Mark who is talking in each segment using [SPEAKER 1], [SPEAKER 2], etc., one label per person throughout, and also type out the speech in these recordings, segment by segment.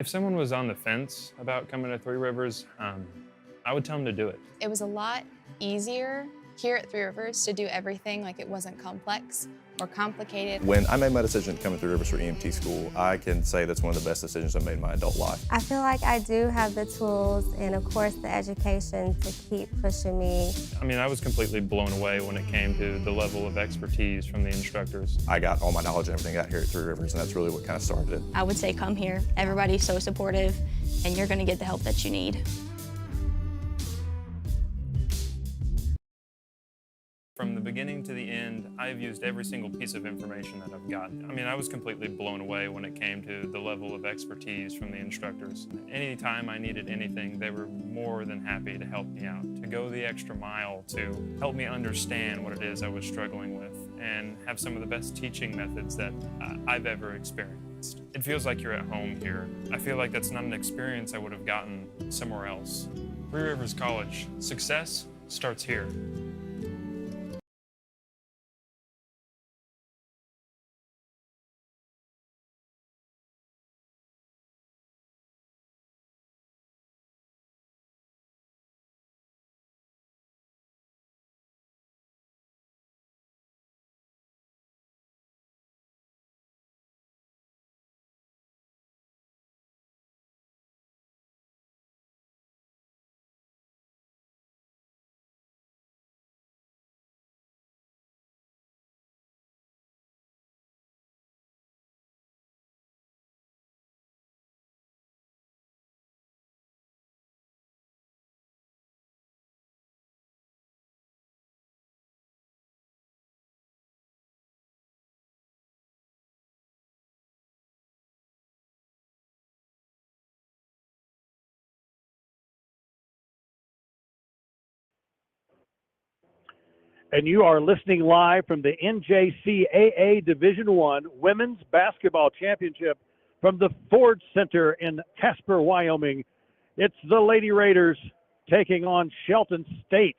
[SPEAKER 1] If someone was on the fence about coming to Three Rivers, I would tell them to do it.
[SPEAKER 2] It was a lot easier here at Three Rivers to do everything. Like, it wasn't complex or complicated.
[SPEAKER 3] When I made my decision to come to Three Rivers for EMT school, I can say that's one of the best decisions I've made in my adult life.
[SPEAKER 4] I feel like I do have the tools and, of course, the education to keep pushing me.
[SPEAKER 1] I mean, I was completely blown away when it came to the level of expertise from the instructors.
[SPEAKER 3] I got all my knowledge and everything out here at Three Rivers, and that's really what kind of started it.
[SPEAKER 5] I would say come here. Everybody's so supportive, and you're going to get the help that you need.
[SPEAKER 1] From the beginning to the end, I've used every single piece of information that I've gotten. I mean, I was completely blown away when it came to the level of expertise from the instructors. Anytime I needed anything, they were more than happy to help me out, to go the extra mile to help me understand what it is I was struggling with and have some of the best teaching methods that I've ever experienced. It feels like you're at home here. I feel like that's not an experience I would have gotten somewhere else. Three Rivers College, success starts here.
[SPEAKER 6] And you are listening live from the NJCAA Division I Women's Basketball Championship from the Ford Center in Casper, Wyoming. It's the Lady Raiders taking on Shelton State.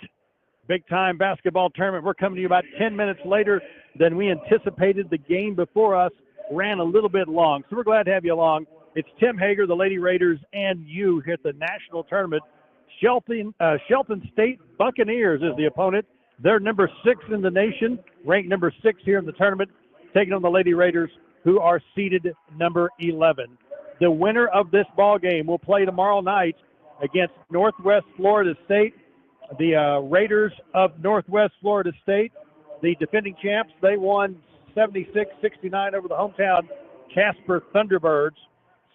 [SPEAKER 6] Big-time basketball tournament. We're coming to you about 10 minutes later than we anticipated. The game before us ran a little bit long, so we're glad to have you along. It's Tim Hager, the Lady Raiders, and you here at the national tournament. Shelton State Buccaneers is the opponent. They're number 6 in the nation, ranked number 6 here in the tournament, taking on the Lady Raiders, who are seeded number 11. The winner of this ball game will play tomorrow night against Northwest Florida State. The Raiders of Northwest Florida State, the defending champs, they won 76-69 over the hometown Casper Thunderbirds.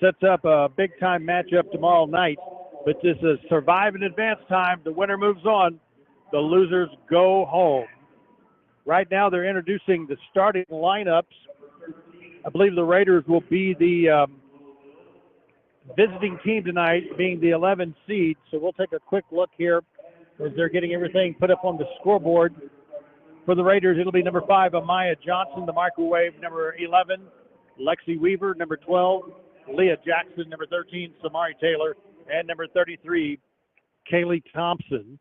[SPEAKER 6] Sets up a big-time matchup tomorrow night. But this is survive in advance time. The winner moves on. The losers go home. Right now, they're introducing the starting lineups. I believe the Raiders will be the visiting team tonight, being the 11 seed. So we'll take a quick look here as they're getting everything put up on the scoreboard. For the Raiders, it'll be number 5, Amaya Johnson, the microwave. Number 11, Lexi Weaver. Number 12, Leah Jackson. Number 13, Samari Taylor. And number 33, Kaylee Thompson.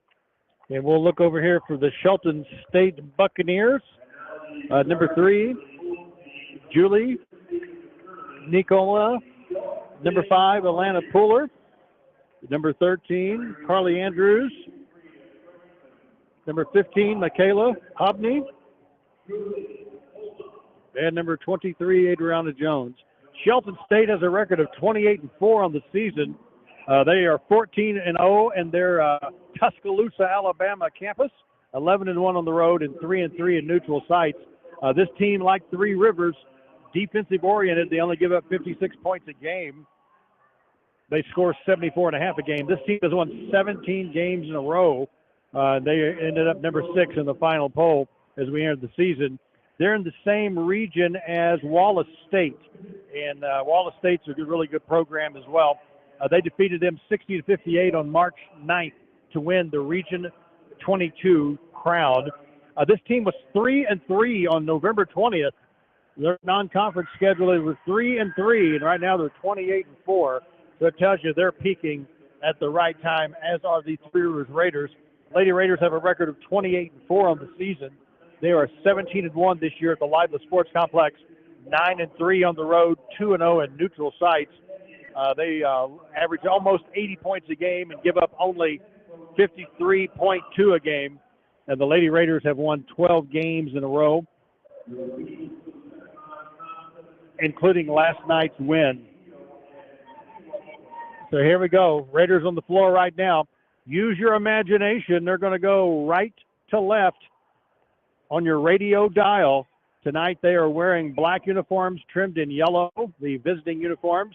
[SPEAKER 6] And we'll look over here for the Shelton State Buccaneers. Number 3, Julie Nicola. Number 5, Alana Pooler. Number 13, Carly Andrews. Number 15, Michaela Hobney. And number 23, Adriana Jones. Shelton State has a record of 28-4 on the season. They are 14-0 in their Tuscaloosa, Alabama campus, 11-1 on the road, and 3-3 in neutral sites. This team, like Three Rivers, defensive-oriented. They only give up 56 points a game. They score 74.5 a game. This team has won 17 games in a row. They ended up number 6 in the final poll as we entered the season. They're in the same region as Wallace State, and Wallace State's a really good program as well. They defeated them 60-58 on March 9th to win the Region 22 crown. This team was 3-3 on November 20th. Their non-conference schedule was 3-3, and right now they're 28-4. So it tells you they're peaking at the right time, as are the Three Rivers Raiders. Lady Raiders have a record of 28-4 on the season. They are 17-1 this year at the Lively Sports Complex, 9-3 on the road, 2-0 in neutral sites. They average almost 80 points a game and give up only 53.2 a game. And the Lady Raiders have won 12 games in a row, including last night's win. So here we go. Raiders on the floor right now. Use your imagination. They're going to go right to left on your radio dial. Tonight they are wearing black uniforms trimmed in yellow, the visiting uniforms.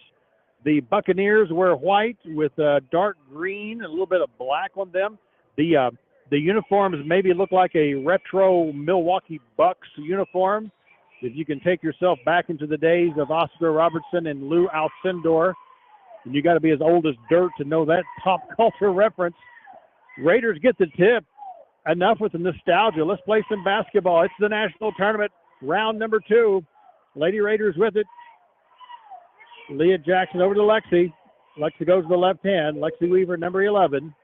[SPEAKER 6] The Buccaneers wear white with dark green and a little bit of black on them. The uniforms maybe look like a retro Milwaukee Bucks uniform. If you can take yourself back into the days of Oscar Robertson and Lou Alcindor, and you got to be as old as dirt to know that pop culture reference. Raiders get the tip. Enough with the nostalgia. Let's play some basketball. It's the national tournament, round number 2. Lady Raiders with it. Leah Jackson over to Lexi. Lexi goes to the left hand. Lexi Weaver, number 11.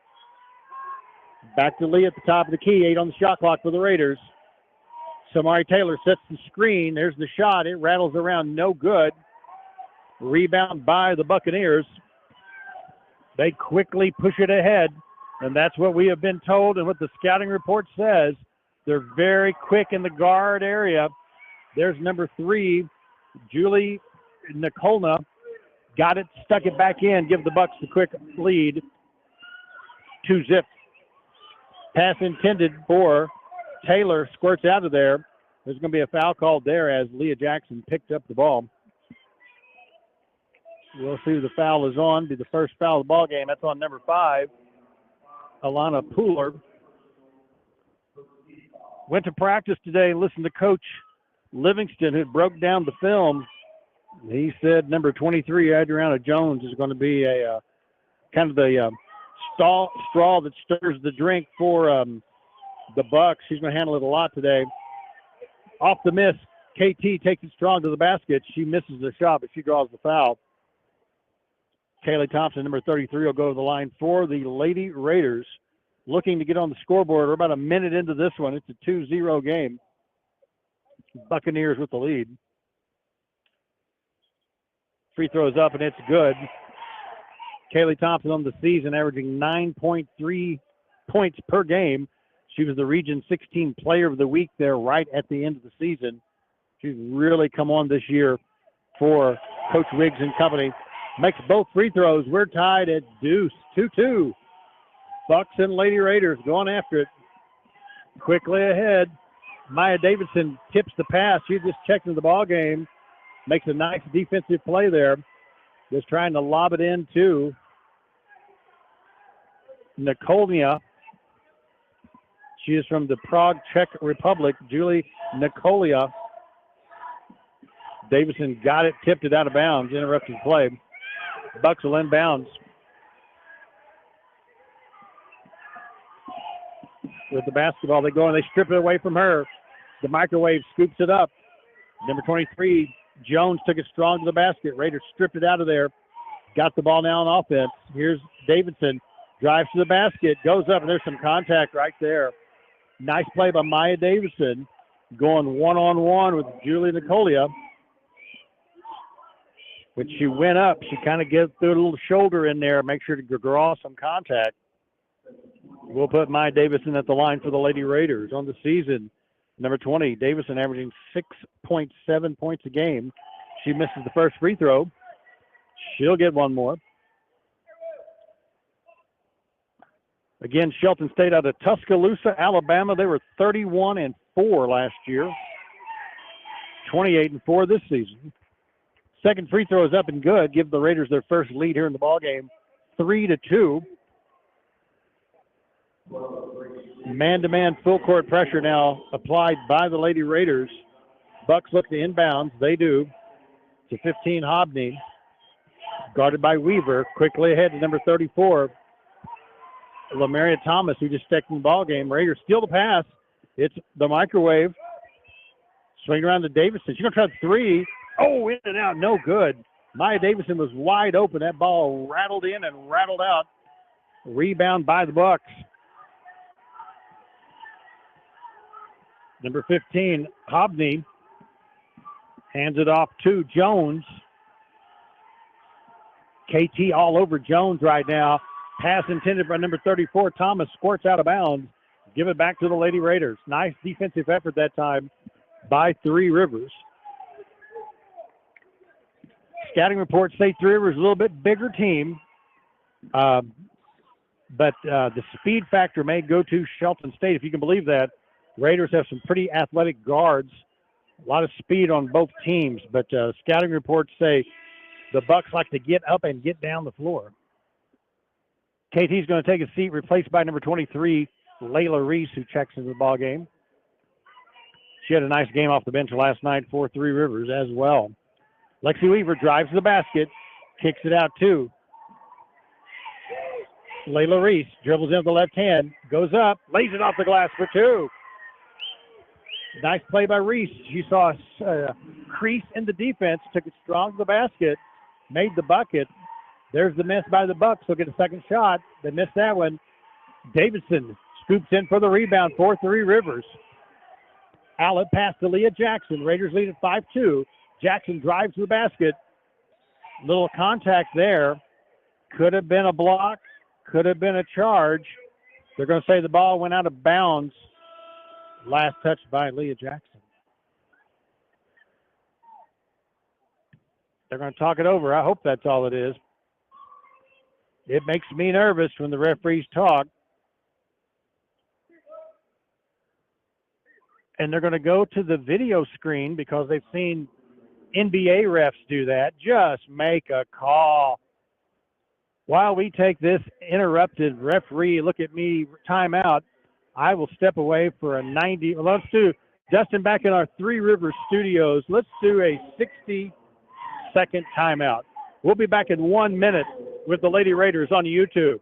[SPEAKER 6] Back to Leah at the top of the key. 8 on the shot clock for the Raiders. Samari Taylor sets the screen. There's the shot. It rattles around, no good. Rebound by the Buccaneers. They quickly push it ahead, and that's what we have been told and what the scouting report says. They're very quick in the guard area. There's number 3, Julie Nikolna. Got it, stuck it back in, give the Bucks the quick lead. 2-zip. Pass intended for Taylor, squirts out of there. There's going to be a foul called there as Leah Jackson picked up the ball. We'll see who the foul is on. Be the first foul of the ball game. That's on number 5, Alana Pooler. Went to practice today and listened to Coach Livingston, who broke down the film. He said number 23, Adriana Jones, is going to be a kind of the straw that stirs the drink for the Bucks. She's going to handle it a lot today. Off the miss, KT takes it strong to the basket. She misses the shot, but she draws the foul. Kaylee Thompson, number 33, will go to the line for the Lady Raiders. Looking to get on the scoreboard. We're about a minute into this one. It's a 2-0 game. Buccaneers with the lead. Free throws up, and it's good. Kaylee Thompson on the season, averaging 9.3 points per game. She was the Region 16 Player of the Week there right at the end of the season. She's really come on this year for Coach Riggs and company. Makes both free throws. We're tied at deuce, 2-2. Bucks and Lady Raiders going after it. Quickly ahead. Maya Davidson tips the pass. She just checked into the ball game. Makes a nice defensive play there. Just trying to lob it into Nikolnia. She is from the Prague, Czech Republic. Julie Nikolnia. Davidson got it, tipped it out of bounds, interrupted play. Bucks will inbounds. With the basketball, they go and they strip it away from her. The microwave scoops it up. Number 23, Jones took it strong to the basket. Raiders stripped it out of there. Got the ball now on offense. Here's Davidson. Drives to the basket. Goes up, and there's some contact right there. Nice play by Maya Davidson. Going one-on-one with Julie Nicolia. When she went up, she kind of threw a little shoulder in there, make sure to draw some contact. We'll put Maya Davison at the line for the Lady Raiders. On the season, number 20, Davison averaging 6.7 points a game. She misses the first free throw. She'll get one more. Again, Shelton State out of Tuscaloosa, Alabama. They were 31-4 last year. 28-4 this season. Second free throw is up and good. Give the Raiders their first lead here in the ballgame, 3-2. Man-to-man full court pressure now applied by the Lady Raiders. Bucks look to inbounds. They do. To 15, Hobney. Guarded by Weaver. Quickly ahead to number 34, Lamaria Thomas, who just stepped in the ballgame. Raiders steal the pass. It's the microwave. Swing around to Davidson. She's going to try the three. Oh, in and out, no good. Maya Davidson was wide open. That ball rattled in and rattled out. Rebound by the Bucks. Number 15, Hobney, hands it off to Jones. KT all over Jones right now. Pass intended by number 34. Thomas squirts out of bounds. Give it back to the Lady Raiders. Nice defensive effort that time by Three Rivers. Scouting reports say Three Rivers is a little bit bigger team, but the speed factor may go to Shelton State, if you can believe that. Raiders have some pretty athletic guards, a lot of speed on both teams, but scouting reports say the Bucks like to get up and get down the floor. KT's going to take a seat, replaced by number 23, Layla Reese, who checks into the ball game. She had a nice game off the bench last night for Three Rivers as well. Lexi Weaver drives to the basket, kicks it out too. Layla Reese dribbles in with the left hand, goes up, lays it off the glass for two. Nice play by Reese. She saw a crease in the defense, took it strong to the basket, made the bucket. There's the miss by the Bucks. They'll get a second shot. They missed that one. Davidson scoops in for the rebound for Three Rivers. Outlet pass to Leah Jackson. Raiders lead at 5-2. Jackson drives to the basket. Little contact there. Could have been a block. Could have been a charge. They're going to say the ball went out of bounds. Last touch by Leah Jackson. They're going to talk it over. I hope that's all it is. It makes me nervous when the referees talk. And they're going to go to the video screen because they've seen NBA refs do that. Just make a call. While we take this interrupted referee, look at me, timeout, I will step away for a 90. Well, let's do, Dustin, back in our Three Rivers studios, let's do a 60-second timeout. We'll be back in 1 minute with the Lady Raiders on YouTube.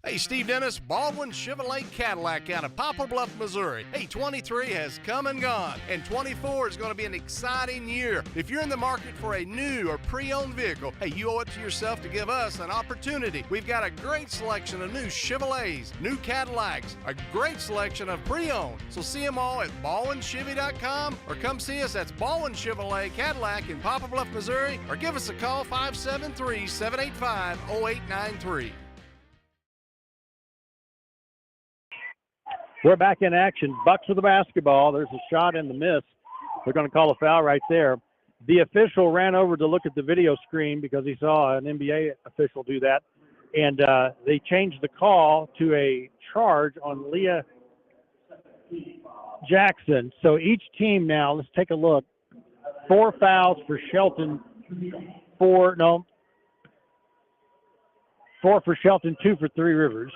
[SPEAKER 7] Hey, Steve Dennis, Baldwin Chevrolet Cadillac out of Poplar Bluff, Missouri. Hey, 23 has come and gone, and 24 is going to be an exciting year. If you're in the market for a new or pre-owned vehicle, hey, you owe it to yourself to give us an opportunity. We've got a great selection of new Chevrolets, new Cadillacs, a great selection of pre-owned. So see them all at BaldwinChevy.com or come see us at Baldwin Chevrolet Cadillac in Poplar Bluff, Missouri, or give us a call 573-785-0893.
[SPEAKER 6] We're back in action. Bucks with the basketball. There's a shot and the miss. They're going to call a foul right there. The official ran over to look at the video screen because he saw an NBA official do that. And they changed the call to a charge on Leah Jackson. So each team now, let's take a look. 4 fouls for Shelton. 4 for Shelton, 2 for Three Rivers.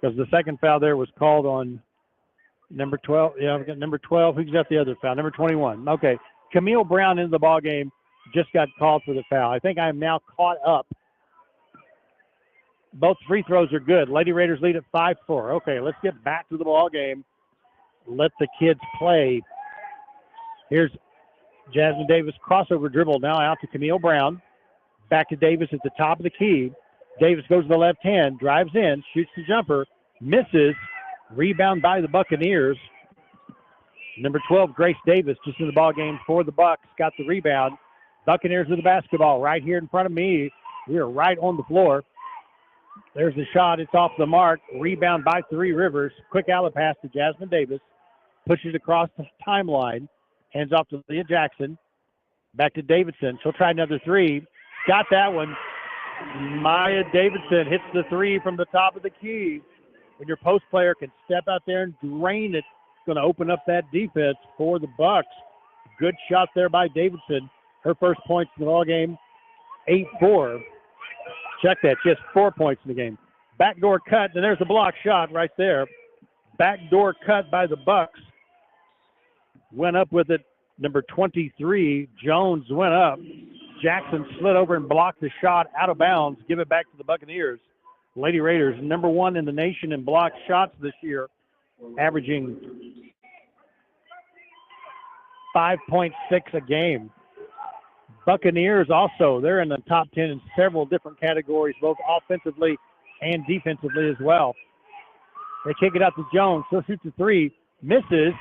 [SPEAKER 6] Because the second foul there was called on number 12. Yeah, we got number 12. Who's got the other foul? Number 21. Okay. Camille Brown into the ball game just got called for the foul. I think I am now caught up. Both free throws are good. Lady Raiders lead at 5-4. Okay, let's get back to the ball game. Let the kids play. Here's Jasmine Davis, crossover dribble now out to Camille Brown. Back to Davis at the top of the key. Davis goes to the left hand, drives in, shoots the jumper, misses, rebound by the Buccaneers. Number 12, Grace Davis, just in the ball game for the Bucks, got the rebound. Buccaneers with the basketball right here in front of me. We are right on the floor. There's the shot. It's off the mark. Rebound by Three Rivers. Quick outlet pass to Jasmine Davis. Pushes across the timeline. Hands off to Leah Jackson. Back to Davidson. She'll try another three. Got that one. Maya Davidson hits the three from the top of the key. When your post player can step out there and drain it, it's going to open up that defense for the Bucks. Good shot there by Davidson. Her first points in the ball game, 8-4. Check that, just 4 points in the game. Backdoor cut, and there's a block shot right there. Backdoor cut by the Bucks. Went up with it. Number 23, Jones went up. Jackson slid over and blocked the shot out of bounds. Give it back to the Buccaneers. Lady Raiders, number 1 in the nation in blocked shots this year, averaging 5.6 a game. Buccaneers also, they're in the top 10 in several different categories, both offensively and defensively as well. They kick it out to Jones. She'll shoot the three. Misses.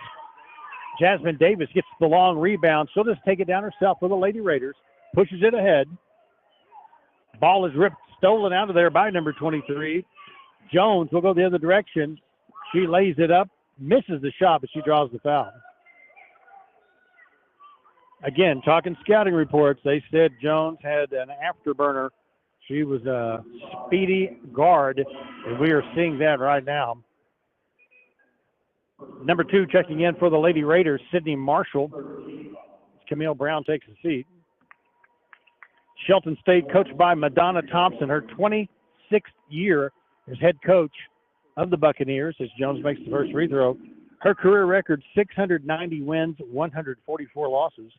[SPEAKER 6] Jasmine Davis gets the long rebound. She'll just take it down herself for the Lady Raiders. Pushes it ahead. Ball is ripped, stolen out of there by number 23. Jones will go the other direction. She lays it up, misses the shot, but she draws the foul. Again, talking scouting reports, they said Jones had an afterburner. She was a speedy guard, and we are seeing that right now. Number 2 checking in for the Lady Raiders, Sydney Marshall. Camille Brown takes a seat. Shelton State, coached by Madonna Thompson, her 26th year as head coach of the Buccaneers, as Jones makes the first free throw. Her career record, 690 wins, 144 losses,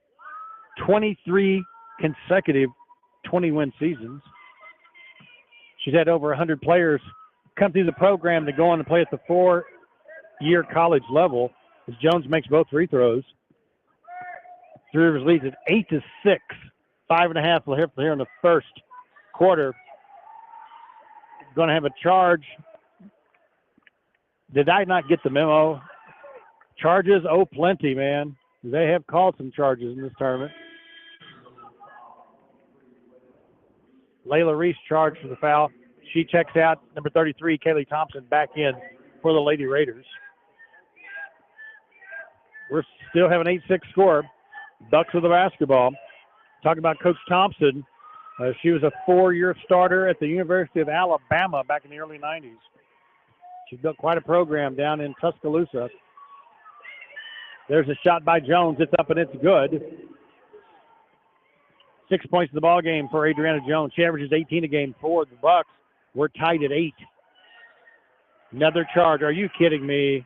[SPEAKER 6] 23 consecutive 20-win seasons. She's had over 100 players come through the program to go on to play at the 4-year college level, as Jones makes both free throws. Three Rivers leads at 8-6, 5.5 here in the first quarter. Going to have a charge. Did I not get the memo? Charges, oh, plenty, man. They have called some charges in this tournament. Layla Reese charged for the foul. She checks out. Number 33, Kaylee Thompson, back in for the Lady Raiders. We're still having an 8-6 score. Bucks with the basketball. Talking about Coach Thompson. She was a 4-year starter at the University of Alabama back in the early 90s. She built quite a program down in Tuscaloosa. There's a shot by Jones. It's up and it's good. 6 points in the ball game for Adriana Jones. She averages 18 a game for the Bucks. We're tied at 8. Another charge. Are you kidding me?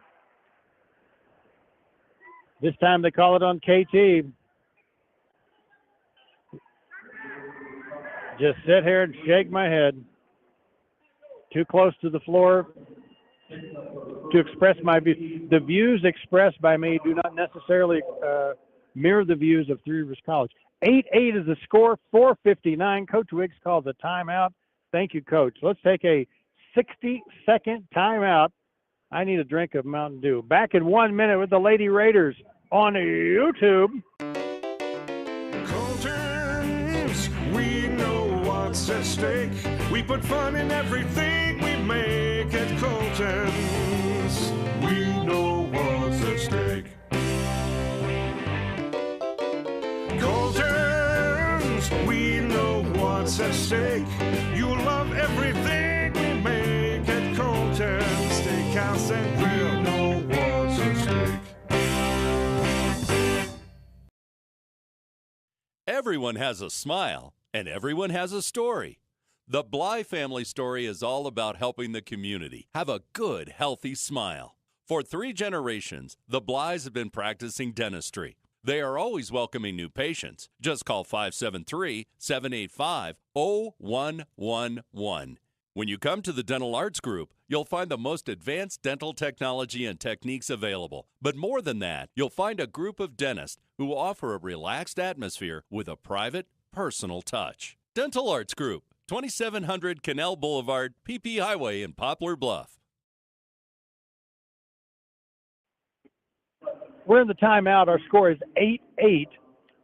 [SPEAKER 6] This time they call it on KT. Just sit here and shake my head. Too close to the floor to express my views. The views expressed by me do not necessarily mirror the views of Three Rivers College. 8-8 is the score, 4:59. Coach Wiggs calls a timeout. Thank you, Coach. Let's take a 60-second timeout. I need a drink of Mountain Dew. Back in 1 minute with the Lady Raiders on YouTube.
[SPEAKER 8] Colton's, we know what's at stake. We put fun in everything we make at Colton's. We know what's at stake. Colton's, we know what's at stake. You'll love everything we make at Colton's Steakhouse and Grill. We know what's at stake.
[SPEAKER 9] Everyone has a smile, and everyone has a story. The Bly family story is all about helping the community have a good, healthy smile. For 3 generations, the Blys have been practicing dentistry. They are always welcoming new patients. Just call 573-785-0111. When you come to the Dental Arts Group, you'll find the most advanced dental technology and techniques available. But more than that, you'll find a group of dentists who offer a relaxed atmosphere with a private, personal touch. Dental Arts Group, 2700 Canal Boulevard, PP Highway in Poplar Bluff.
[SPEAKER 6] We're in the timeout. Our score is 8-8.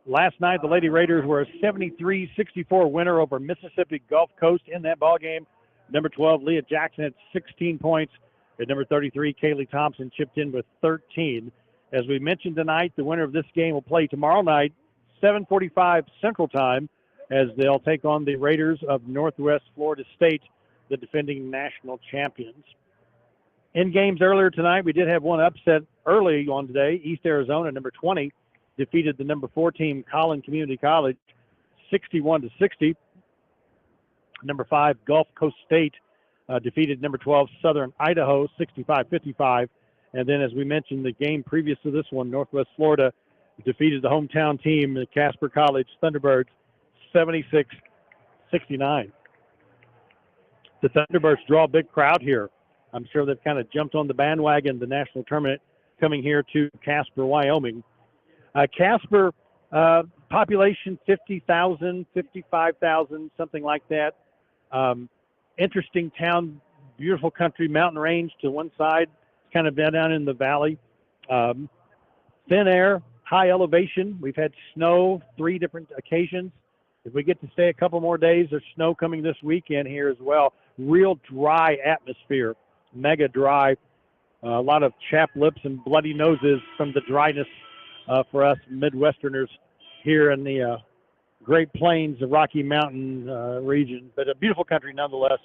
[SPEAKER 6] Last night, the Lady Raiders were a 73-64 winner over Mississippi Gulf Coast in that ball game. Number 12, Leah Jackson had 16 points. At number 33, Kaylee Thompson chipped in with 13. As we mentioned tonight, the winner of this game will play tomorrow night, 7:45 Central Time, as they'll take on the Raiders of Northwest Florida State, the defending national champions. In games earlier tonight, we did have one upset early on today. East Arizona, number 20, defeated the number 4 team, Collin Community College, 61-60. Number 5, Gulf Coast State defeated number 12, Southern Idaho, 65-55. And then, as we mentioned, the game previous to this one, Northwest Florida defeated the hometown team, the Casper College Thunderbirds, 76-69. The Thunderbirds draw a big crowd here. I'm sure they've kind of jumped on the bandwagon, the national tournament coming here to Casper, Wyoming. Casper, population 50,000, 55,000, something like that. Interesting town, beautiful country, mountain range to one side, kind of down in the valley. Thin air, high elevation. We've had snow 3 different occasions. If we get to stay a couple more days, there's snow coming this weekend here as well. Real dry atmosphere, mega dry. A lot of chapped lips and bloody noses from the dryness for us Midwesterners here in the Great Plains, the Rocky Mountain region. But a beautiful country nonetheless.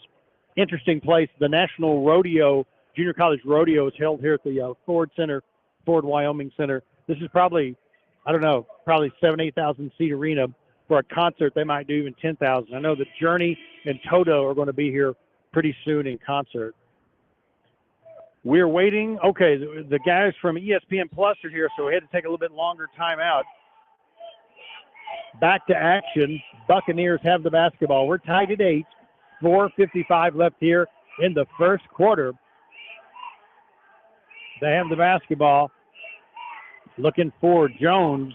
[SPEAKER 6] Interesting place. The National Rodeo, Junior College Rodeo, is held here at the Ford Wyoming Center. This is probably, I don't know, probably 7,000, 8,000 seat arena. For a concert, they might do even 10,000. I know that Journey and Toto are going to be here pretty soon in concert. We're waiting. Okay, the guys from ESPN Plus are here, so we had to take a little bit longer time out. Back to action. Buccaneers have the basketball. We're tied at 8. 4:55 left here in the first quarter. They have the basketball. Looking for Jones.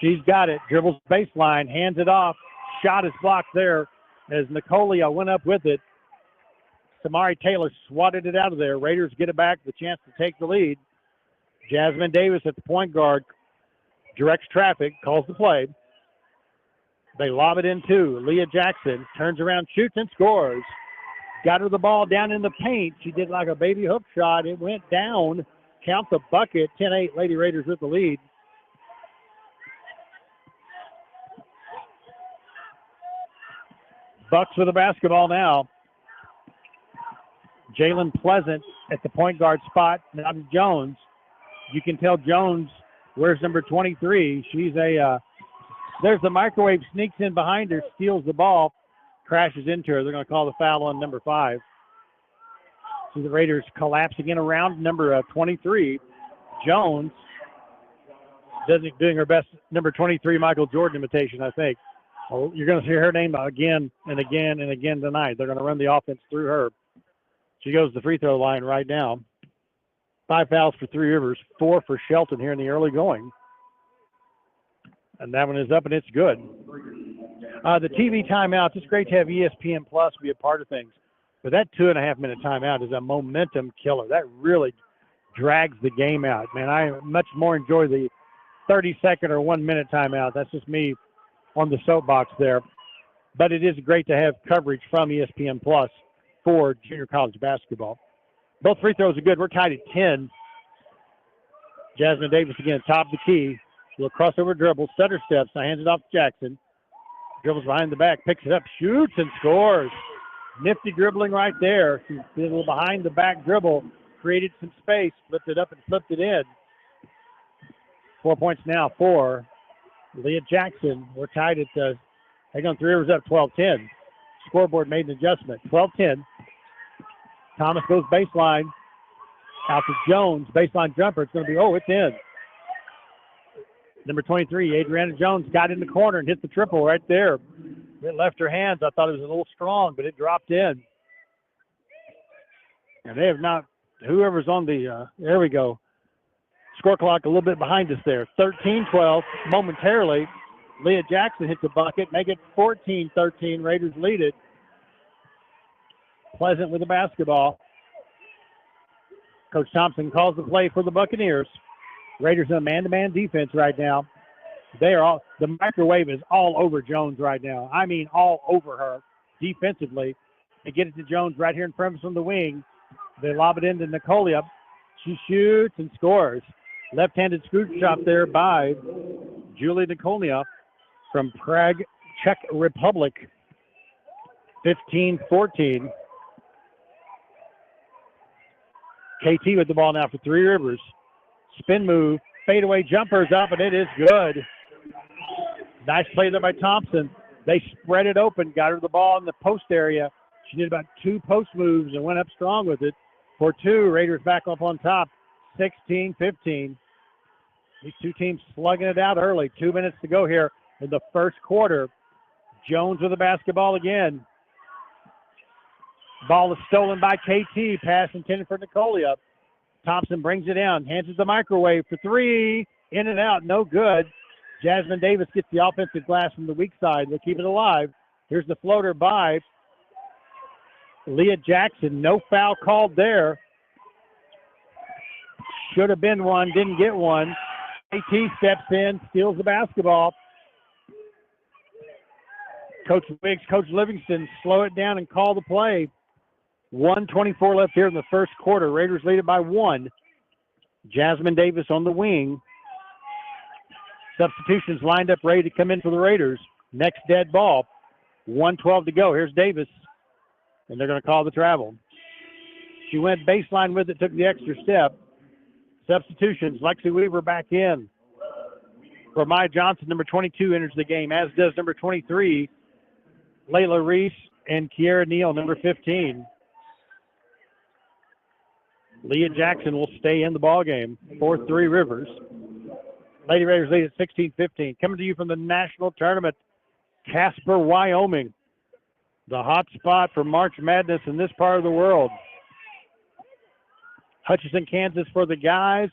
[SPEAKER 6] She's got it. Dribbles baseline, hands it off. Shot is blocked there as Nicolia went up with it. Samari Taylor swatted it out of there. Raiders get it back, the chance to take the lead. Jasmine Davis at the point guard directs traffic, calls the play. They lob it in two. Leah Jackson turns around, shoots, and scores. Got her the ball down in the paint. She did like a baby hook shot. It went down. Count the bucket. 10-8, Lady Raiders with the lead. Bucks with the basketball now. Jalen Pleasant at the point guard spot. Now to Jones. You can tell Jones wears number 23. She's there's the microwave, sneaks in behind her, steals the ball, crashes into her. They're going to call the foul on number 5. So the Raiders collapsing in around number 23. Jones doing her best number 23 Michael Jordan imitation, I think. Well, you're going to hear her name again and again and again tonight. They're going to run the offense through her. She goes to the free throw line right now. 5 fouls for Three Rivers, 4 for Shelton here in the early going. And that one is up and it's good. The TV timeouts, it's great to have ESPN Plus be a part of things. But that 2.5-minute timeout is a momentum killer. That really drags the game out. Man, I much more enjoy the 30-second or 1-minute timeout. That's just me on the soapbox there. But it is great to have coverage from ESPN Plus for junior college basketball. Both free throws are good. We're tied at 10. Jasmine Davis again, top of the key. Little crossover dribble, stutter steps. Now hands it off to Jackson. Dribbles behind the back, picks it up, shoots, and scores. Nifty dribbling right there. She did a little behind the back dribble, created some space, flipped it up and flipped it in. 4 points now for Leah Jackson. We're tied at, hang on, Three Rivers up 12-10. Scoreboard made an adjustment, 12-10. Thomas goes baseline. Out to Jones. Baseline jumper. It's going to be, it's in. Number 23, Adriana Jones, got in the corner and hit the triple right there. It left her hands. I thought it was a little strong, but it dropped in. And they have not, whoever's on the, there we go. Score clock a little bit behind us there. 13-12 momentarily. Leah Jackson hits the bucket, make it 14-13. Raiders lead it. Pleasant with the basketball. Coach Thompson calls the play for the Buccaneers. Raiders in a man-to-man defense right now. The microwave is all over Jones right now. I mean, all over her defensively. They get it to Jones right here in front of us on the wing. They lob it into Nicolia. She shoots and scores. Left-handed scoop shot there by Julie Nicolia from Prague, Czech Republic. 15-14. KT with the ball now for Three Rivers. Spin move, fadeaway jumper's up, and it is good. Nice play there by Thompson. They spread it open, got her the ball in the post area. She did about 2 post moves and went up strong with it. For 2, Raiders back up on top, 16-15. These two teams slugging it out early. 2 minutes to go here in the first quarter. Jones with the basketball again. Ball is stolen by KT. Pass intended for Nicolia. Thompson brings it down. Hands it the microwave for 3. In and out. No good. Jasmine Davis gets the offensive glass from the weak side. They'll keep it alive. Here's the floater by Leah Jackson. No foul called there. Should have been one. Didn't get one. KT steps in. Steals the basketball. Coach Wiggs, Coach Livingston slow it down and call the play. 1:24 left here in the first quarter. Raiders lead it by 1. Jasmine Davis on the wing. Substitutions lined up ready to come in for the Raiders. Next dead ball. 1:12 to go. Here's Davis. And they're going to call the travel. She went baseline with it, took the extra step. Substitutions. Lexi Weaver back in. For Maya Johnson, number 22 enters the game, as does number 23, Layla Reese, and Kiara Neal, number 15. Leah Jackson will stay in the ballgame. 4-3 Rivers. Lady Raiders lead at 16-15. Coming to you from the national tournament, Casper, Wyoming. The hot spot for March Madness in this part of the world. Hutchinson, Kansas for the guys.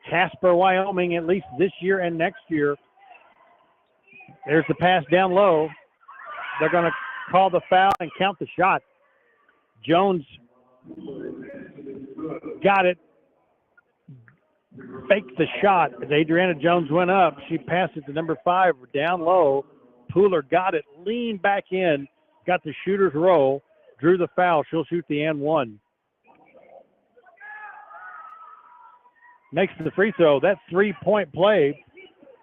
[SPEAKER 6] Casper, Wyoming, at least this year and next year. There's the pass down low. They're going to call the foul and count the shot. Jones got it. Faked the shot. As Adriana Jones went up, she passed it to number 5 down low. Pooler got it, leaned back in, got the shooter's roll, drew the foul. She'll shoot the and one. Makes the free throw. That 3-point play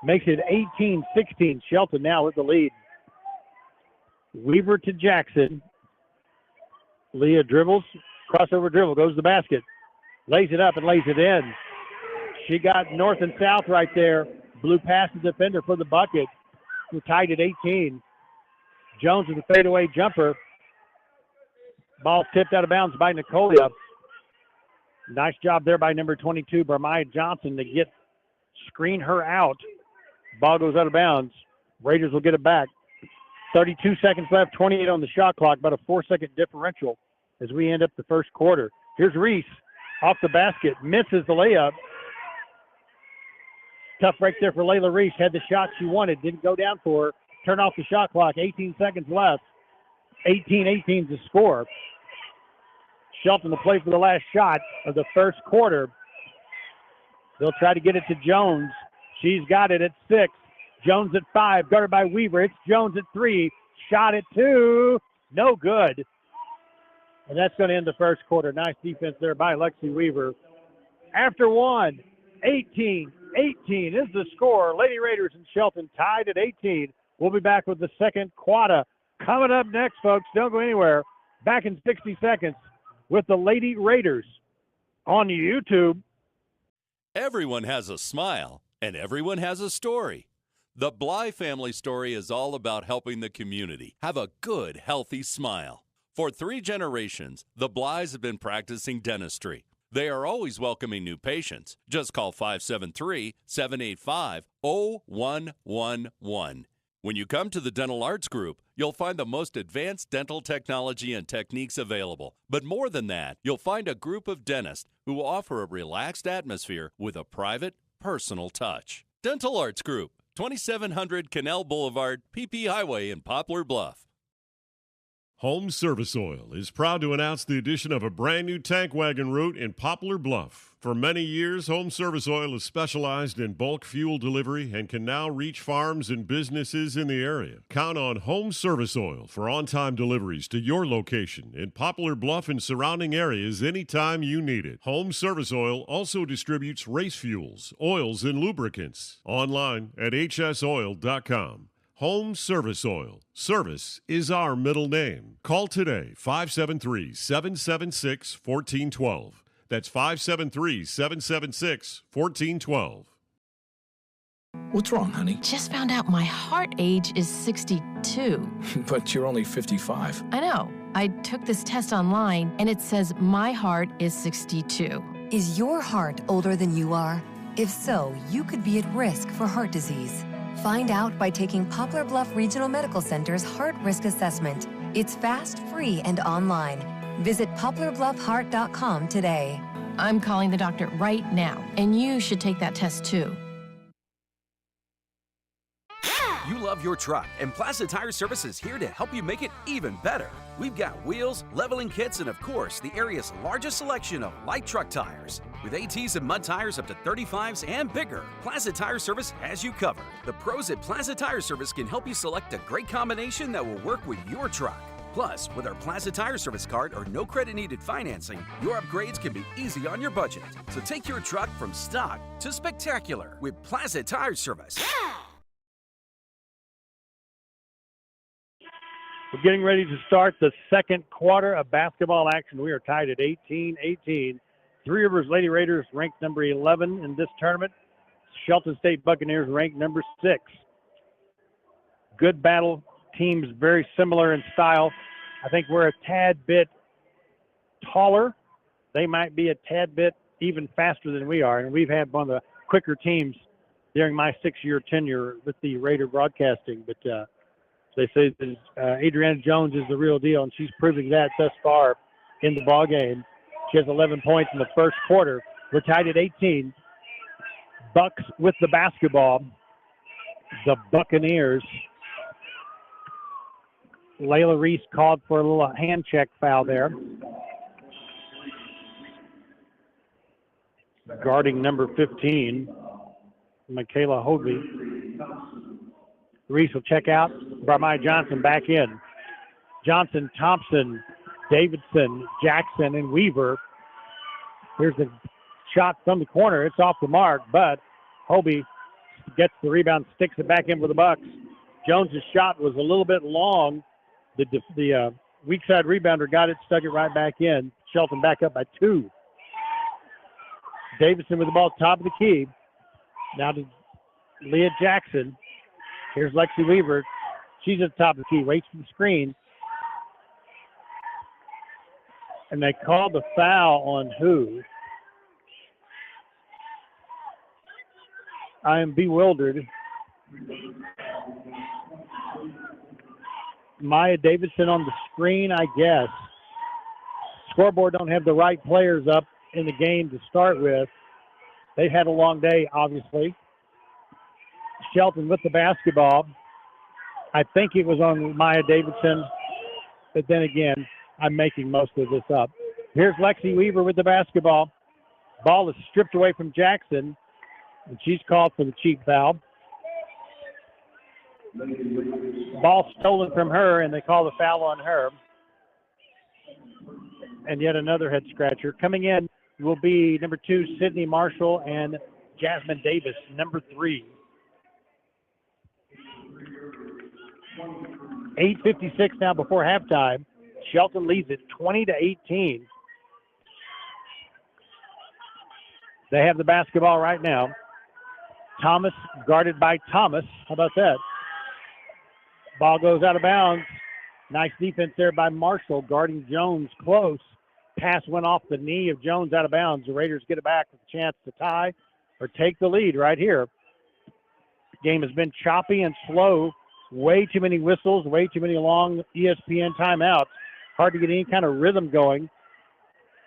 [SPEAKER 6] makes it 18-16. Shelton now with the lead. Weaver to Jackson. Leah dribbles, crossover dribble, goes to the basket. Lays it up and lays it in. She got north and south right there. Blew past the defender for the bucket. We're tied at 18. Jones with a fadeaway jumper. Ball tipped out of bounds by Nicolia. Nice job there by number 22, Barmaya Johnson, to screen her out. Ball goes out of bounds. Raiders will get it back. 32 seconds left, 28 on the shot clock, about a 4-second differential as we end up the first quarter. Here's Reese off the basket, misses the layup. Tough break there for Layla Reese. Had the shot she wanted, didn't go down for her. Turn off the shot clock, 18 seconds left. 18-18 is the score. Shelton to play for the last shot of the first quarter. They'll try to get it to Jones. She's got it at 6. Jones at 5, guarded by Weaver. It's Jones at 3. Shot at 2. No good. And that's going to end the first quarter. Nice defense there by Lexi Weaver. After 1, 18-18 is the score. Lady Raiders and Shelton tied at 18. We'll be back with the second quarter. Coming up next, folks. Don't go anywhere. Back in 60 seconds with the Lady Raiders on YouTube.
[SPEAKER 9] Everyone has a smile, and everyone has a story. The Bly family story is all about helping the community have a good, healthy smile. For 3 generations, the Blys have been practicing dentistry. They are always welcoming new patients. Just call 573-785-0111. When you come to the Dental Arts Group, you'll find the most advanced dental technology and techniques available. But more than that, you'll find a group of dentists who offer a relaxed atmosphere with a private, personal touch. Dental Arts Group, 2700 Canal Boulevard, PP Highway in Poplar Bluff.
[SPEAKER 8] Home Service Oil is proud to announce the addition of a brand new tank wagon route in Poplar Bluff. For many years, Home Service Oil has specialized in bulk fuel delivery and can now reach farms and businesses in the area. Count on Home Service Oil for on-time deliveries to your location in Poplar Bluff and surrounding areas anytime you need it. Home Service Oil also distributes race fuels, oils, and lubricants. Online at hsoil.com. Home Service Oil. Service is our middle name. Call today, 573-776-1412. That's 573-776-1412.
[SPEAKER 10] What's wrong, honey?
[SPEAKER 11] Just found out my heart age is 62.
[SPEAKER 10] But you're only 55.
[SPEAKER 11] I know. I took this test online, and it says my heart is 62.
[SPEAKER 12] Is your heart older than you are? If so, you could be at risk for heart disease. Find out by taking Poplar Bluff Regional Medical Center's Heart Risk Assessment. It's fast, free, and online. Visit poplarbluffheart.com today.
[SPEAKER 11] I'm calling the doctor right now, and you should take that test too.
[SPEAKER 13] You love your truck, and Plaza Tire Service is here to help you make it even better. We've got wheels, leveling kits, and of course, the area's largest selection of light truck tires. With ATs and mud tires up to 35s and bigger, Plaza Tire Service has you covered. The pros at Plaza Tire Service can help you select a great combination that will work with your truck. Plus, with our Plaza Tire Service card or no credit needed financing, your upgrades can be easy on your budget. So take your truck from stock to spectacular with Plaza Tire Service.
[SPEAKER 6] We're getting ready to start the second quarter of basketball action. We are tied at 18-18. Three Rivers Lady Raiders ranked number 11 in this tournament. Shelton State Buccaneers ranked number 6. Good battle. Teams very similar in style. I think we're a tad bit taller. They might be a tad bit even faster than we are, and we've had one of the quicker teams during my 6-year tenure with the Raider broadcasting. But they say that Adriana Jones is the real deal, and she's proving that thus far in the ball game. She has 11 points in the first quarter. We're tied at 18. Bucks with the basketball. The Buccaneers. Layla Reese called for a little hand check foul there. Guarding number 15, Michaela Hovey. Reese will check out. Bramai Johnson back in. Johnson, Thompson, Davidson, Jackson, and Weaver. Here's a shot from the corner. It's off the mark, but Hovey gets the rebound, sticks it back in for the Bucks. Jones's shot was a little bit long. The weak side rebounder got it, stuck it right back in. Shelton back up by 2. Davidson with the ball top of the key. Now to Leah Jackson. Here's Lexi Weaver. She's at the top of the key, waits for the screen. And they called the foul on who? I am bewildered. Maya Davidson on the screen, I guess. Scoreboard don't have the right players up in the game to start with. They've had a long day, obviously. Shelton with the basketball. I think it was on Maya Davidson, but then again, I'm making most of this up. Here's Lexi Weaver with the basketball. Ball is stripped away from Jackson, and she's called for the cheap foul. Ball stolen from her, and they call the foul on her. And yet another head scratcher. Coming in will be number 2, Sydney Marshall, and Jasmine Davis, number 3. 8:56 now before halftime. Shelton leads it 20-18. They have the basketball right now. Thomas guarded by Thomas. How about that? Ball goes out of bounds. Nice defense there by Marshall, guarding Jones close. Pass went off the knee of Jones out of bounds. The Raiders get it back with a chance to tie or take the lead right here. Game has been choppy and slow. Way too many whistles, way too many long ESPN timeouts. Hard to get any kind of rhythm going.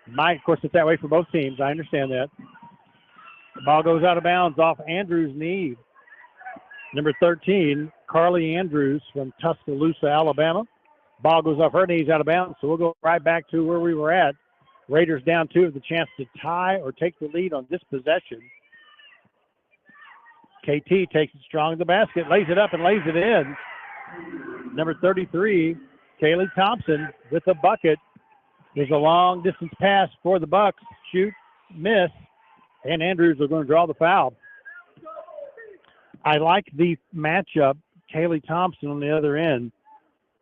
[SPEAKER 6] Of course, it's that way for both teams. I understand that. The ball goes out of bounds off Andrews' knee. Number 13, Carly Andrews from Tuscaloosa, Alabama. Ball goes off her knees out of bounds, so we'll go right back to where we were at. Raiders down 2 with the chance to tie or take the lead on this possession. KT takes it strong to the basket, lays it up and lays it in. Number 33, Kaylee Thompson with a bucket. There's a long distance pass for the Bucks. Shoot, miss, and Andrews are going to draw the foul. I like the matchup. Kaylee Thompson on the other end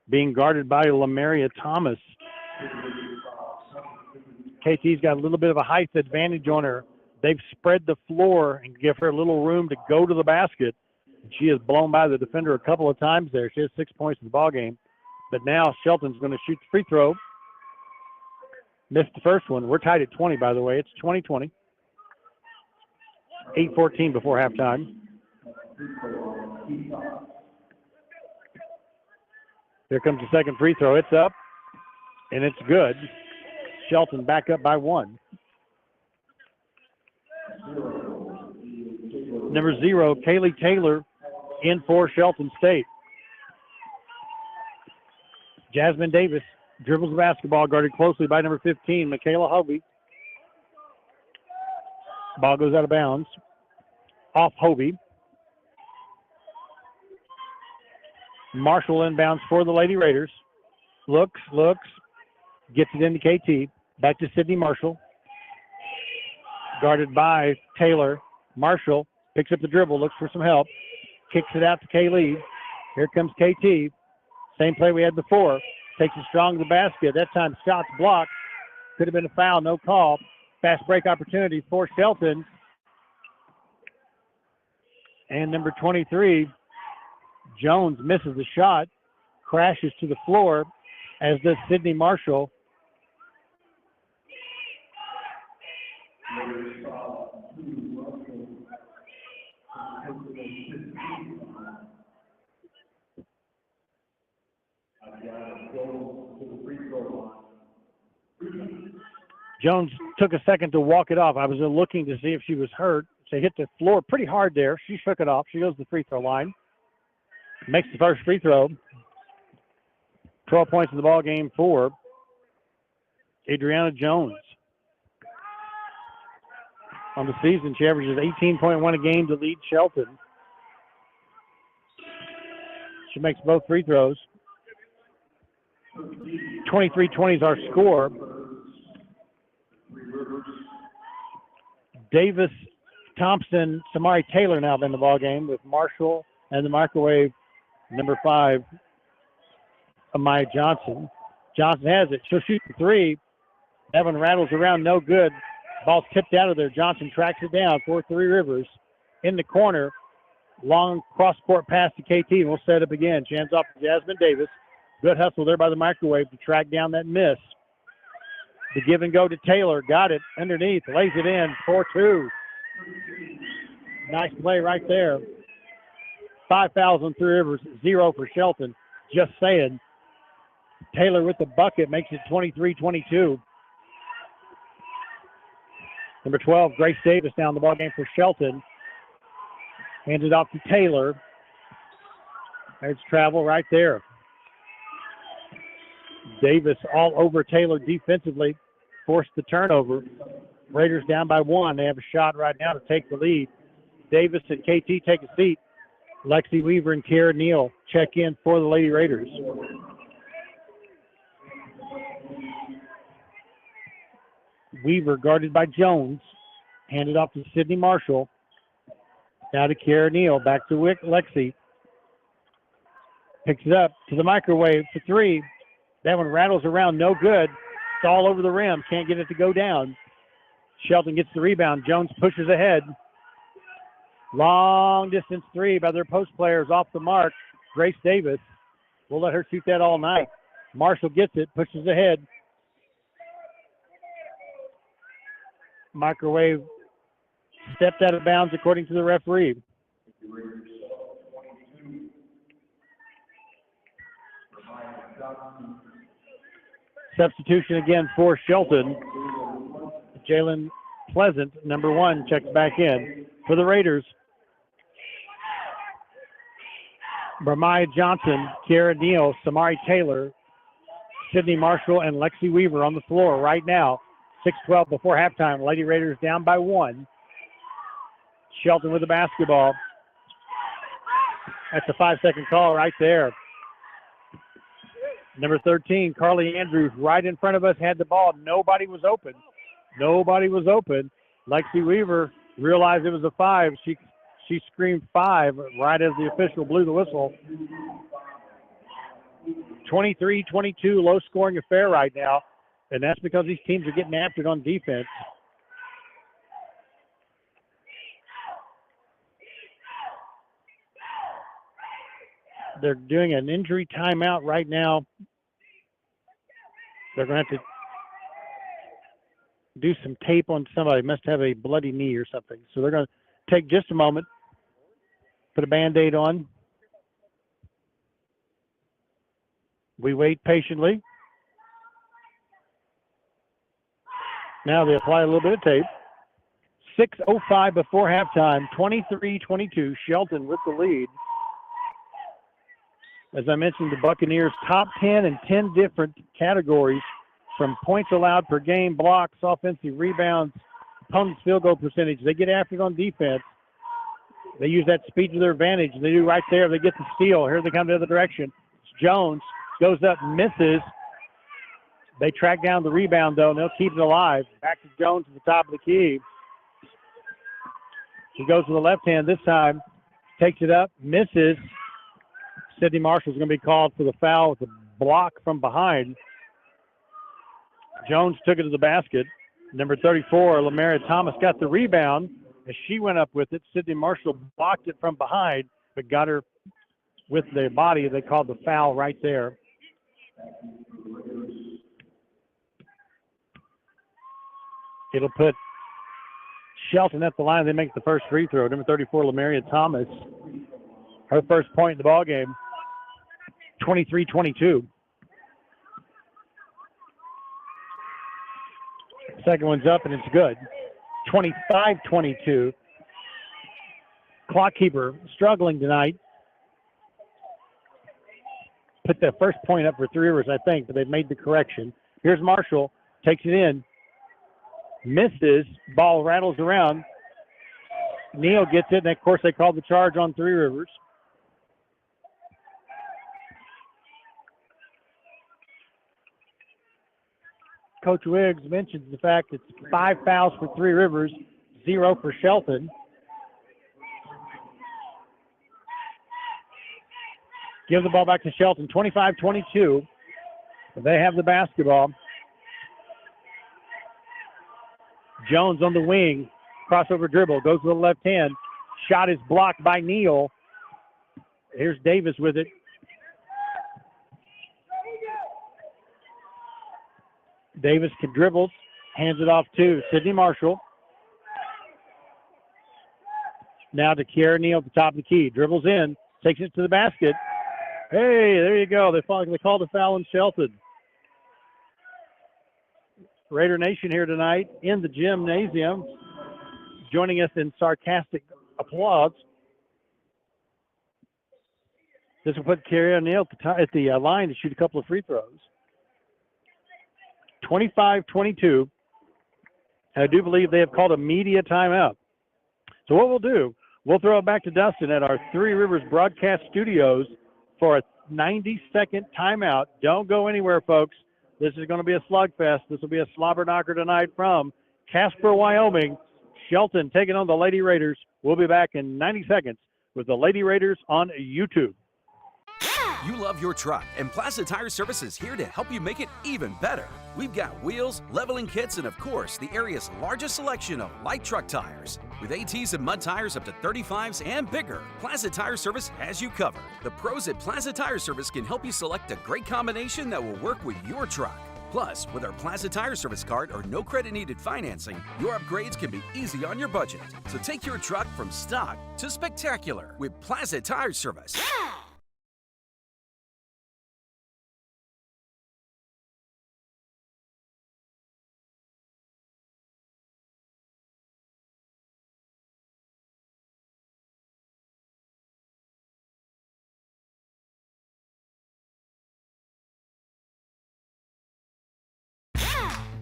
[SPEAKER 6] being guarded by Lamaria Thomas. KT's got a little bit of a height advantage on her. They've spread the floor and give her a little room to go to the basket. She is blown by the defender a couple of times there. She has 6 points in the ball game. But now Shelton's going to shoot the free throw. Missed the first one. We're tied at 20, by the way. It's 20-20. 8:14 before halftime. Here comes the second free throw. It's up, and it's good. Shelton back up by 1. Number 0, Kaylee Taylor in for Shelton State. Jasmine Davis dribbles the basketball, guarded closely by number 15, Michaela Hovey. Ball goes out of bounds. Off Hovey. Marshall inbounds for the Lady Raiders. Looks, gets it into KT. Back to Sydney Marshall. Guarded by Taylor. Marshall picks up the dribble, looks for some help. Kicks it out to Kaylee. Here comes KT. Same play we had before. Takes it strong to the basket. That time shot's blocked. Could have been a foul, no call. Fast break opportunity for Shelton. And number 23, Jones, misses the shot. Crashes to the floor, as does Sydney Marshall. Jones took a second to walk it off. I was looking to see if she was hurt. She hit the floor pretty hard there. She shook it off. She goes to the free throw line. Makes the first free throw. 12 points in the ball game for Adriana Jones. On the season, she averages 18.1 a game to lead Shelton. She makes both free throws. 23-20 is our score. Davis, Thompson, Samari Taylor now in the ball game with Marshall and the microwave number 5, Amaya Johnson. Johnson has it. She'll shoot the three. That one rattles around, no good. Ball's tipped out of there. Johnson tracks it down for Three Rivers. In the corner, long cross-court pass to KT, and we'll set up again. She hands off to Jasmine Davis. Good hustle there by the microwave to track down that miss. The give and go to Taylor. Got it underneath. Lays it in. 4-2. Nice play right there. 5 fouls on Three Rivers. 0 for Shelton. Just saying. Taylor with the bucket makes it 23-22. Number 12, Grace Davis down the ball game for Shelton. Hands it off to Taylor. There's travel right there. Davis all over Taylor defensively. Forced the turnover. Raiders down by 1. They have a shot right now to take the lead. Davis and KT take a seat. Lexi Weaver and Kara Neal check in for the Lady Raiders. Weaver guarded by Jones. Handed off to Sydney Marshall. Now to Kara Neal. Back to Lexi. Picks it up to the microwave for 3. That one rattles around, no good. It's all over the rim. Can't get it to go down. Shelton gets the rebound. Jones pushes ahead. Long distance 3 by their post players off the mark. Grace Davis. We'll let her shoot that all night. Marshall gets it, pushes ahead. Microwave stepped out of bounds according to the referee. Substitution again for Shelton. Jalen Pleasant, number 1, checks back in. For the Raiders, Bermaya Johnson, Kiara Neal, Samari Taylor, Sydney Marshall, and Lexi Weaver on the floor right now. 6:12 before halftime. Lady Raiders down by 1. Shelton with the basketball. That's a 5-second call right there. Number 13, Carly Andrews, right in front of us, had the ball. Nobody was open. Lexi Weaver realized it was a 5. She screamed 5 right as the official blew the whistle. 23-22, low-scoring affair right now, and that's because these teams are getting after it on defense. They're doing an injury timeout right now. They're going to have to do some tape on somebody. Must have a bloody knee or something. So they're going to take just a moment, put a Band-Aid on. We wait patiently. Now they apply a little bit of tape. 6:05 before halftime, 23-22. Shelton with the lead. As I mentioned, the Buccaneers top 10 in 10 different categories, from points allowed per game, blocks, offensive rebounds, opponent's field goal percentage. They get after it on defense. They use that speed to their advantage. They do right there. They get the steal. Here they come the other direction. It's Jones goes up, misses. They track down the rebound, though, and they'll keep it alive. Back to Jones at the top of the key. He goes to the left hand this time, takes it up, misses. Sydney Marshall's going to be called for the foul with a block from behind. Jones took it to the basket. Number 34, Lamaria Thomas, got the rebound. As she went up with it, Sydney Marshall blocked it from behind, but got her with the body. They called the foul right there. It'll put Shelton at the line. They make the first free throw. Number 34, Lamaria Thomas, her first point in the ball game. 23-22. Second one's up, and it's good. 25-22. Clock keeper struggling tonight. Put the first point up for Three Rivers, I think, but they've made the correction. Here's Marshall. Takes it in. Misses. Ball rattles around. Neal gets it, and of course they called the charge on Three Rivers. Coach Wiggs mentions the fact it's 5 fouls for Three Rivers, 0 for Shelton. Give the ball back to Shelton, 25-22. They have the basketball. Jones on the wing, crossover dribble, goes to the left hand. Shot is blocked by Neal. Here's Davis with it. Davis can dribble, hands it off to Sydney Marshall. Now to Kiara Neal at the top of the key. Dribbles in, takes it to the basket. Hey, there you go. They called a foul on Shelton. Raider Nation here tonight in the gymnasium, joining us in sarcastic applause. This will put Kiara Neal at the line to shoot a couple of free throws. 25-22. I do believe they have called a media timeout. So what we'll do, we'll throw it back to Dustin at our Three Rivers broadcast studios for a 90-second timeout. Don't go anywhere, folks. This is going to be a slugfest. This will be a slobber knocker tonight from Casper, Wyoming. Shelton taking on the Lady Raiders. We'll be back in 90 seconds with the Lady Raiders on YouTube.
[SPEAKER 13] You love your truck, and Plaza Tire Service is here to help you make it even better. We've got wheels, leveling kits, and of course, the area's largest selection of light truck tires. With ATs and mud tires up to 35s and bigger, Plaza Tire Service has you covered. The pros at Plaza Tire Service can help you select a great combination that will work with your truck. Plus, with our Plaza Tire Service card or no credit needed financing, your upgrades can be easy on your budget. So take your truck from stock to spectacular with Plaza Tire Service.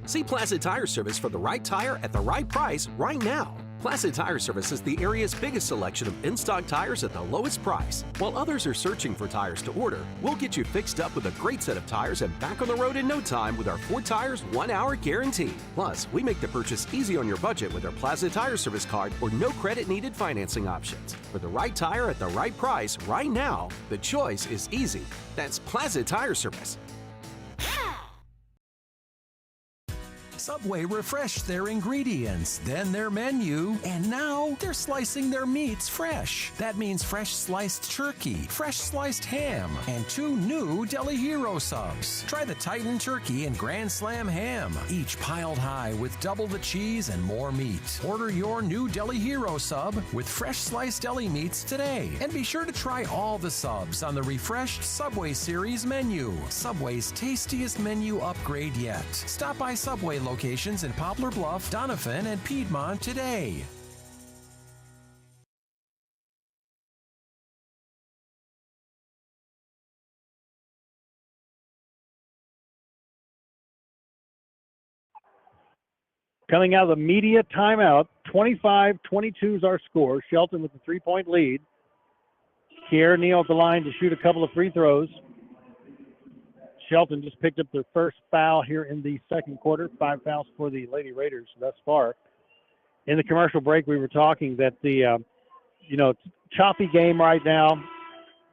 [SPEAKER 13] See Plaza Tire Service for the right tire at the right price right now. Plaza Tire Service is the area's biggest selection of in-stock tires at the lowest price. While others are searching for tires to order, we'll get you fixed up with a great set of tires and back on the road in no time with our 4 tires, 1 hour guarantee. Plus, we make the purchase easy on your budget with our Plaza Tire Service card or no credit needed financing options. For the right tire at the right price right now, the choice is easy. That's Plaza Tire Service.
[SPEAKER 14] Subway refreshed their ingredients, then their menu, and now they're slicing their meats fresh. That means fresh sliced turkey, fresh sliced ham, and 2 new Deli Hero subs. Try the Titan Turkey and Grand Slam Ham, each piled high with double the cheese and more meat. Order your new Deli Hero sub with fresh sliced deli meats today. And be sure to try all the subs on the refreshed Subway Series menu. Subway's tastiest menu upgrade yet. Stop by Subway locations in Poplar Bluff, Doniphan, and Piedmont today.
[SPEAKER 6] Coming out of the media timeout, 25-22 is our score. Shelton with the 3-point lead. Kiera Neal at the line to shoot a couple of free throws. Shelton just picked up their first foul here in the second quarter. 5 fouls for the Lady Raiders thus far. In the commercial break, we were talking that the, choppy game right now,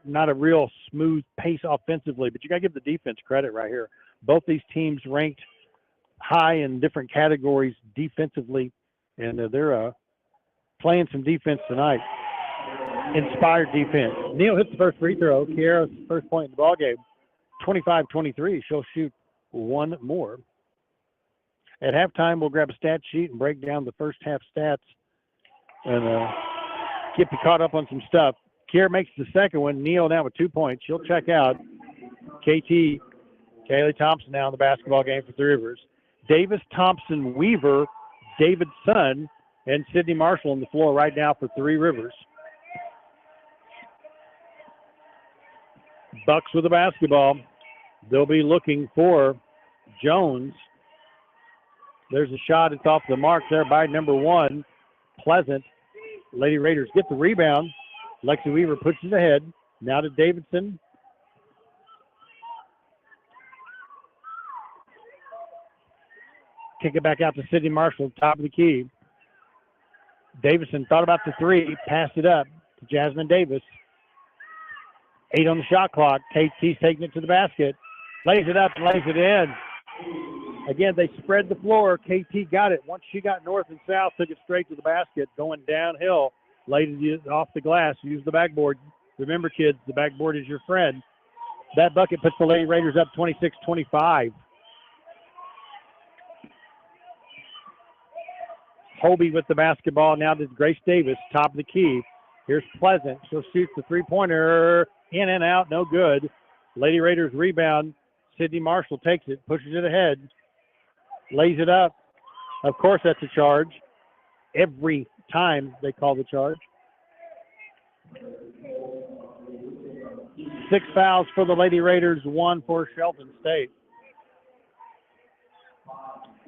[SPEAKER 6] not a real smooth pace offensively, but you got to give the defense credit right here. Both these teams ranked high in different categories defensively, and they're playing some defense tonight. Inspired defense. Neal hits the first free throw. Kiera's first point in the ball game. 25-23. She'll shoot one more. At halftime, we'll grab a stat sheet and break down the first half stats and get you caught up on some stuff. Kiera makes the second one. Neal now with 2 points. She'll check out. KT, Kaylee Thompson now in the basketball game for Three Rivers. Davis, Thompson, Weaver, David Sun, and Sydney Marshall on the floor right now for Three Rivers. Bucks with the basketball. They'll be looking for Jones. There's a shot. It's off the mark there by number 1, Pleasant. Lady Raiders get the rebound. Lexi Weaver pushes it ahead. Now to Davidson. Kick it back out to Sydney Marshall, top of the key. Davidson thought about the three, passed it up to Jasmine Davis. 8 on the shot clock. KT's taking it to the basket. Lays it up and lays it in. Again, they spread the floor. KT got it. Once she got north and south, took it straight to the basket, going downhill. Laid it off the glass, used the backboard. Remember, kids, the backboard is your friend. That bucket puts the Lady Raiders up 26-25. Hobie with the basketball. Now to Grace Davis, top of the key. Here's Pleasant. She'll shoot the three-pointer. In and out, no good. Lady Raiders rebound. Sydney Marshall takes it, pushes it ahead, lays it up. Of course, that's a charge. Every time they call the charge. 6 fouls for the Lady Raiders, 1 for Shelton State.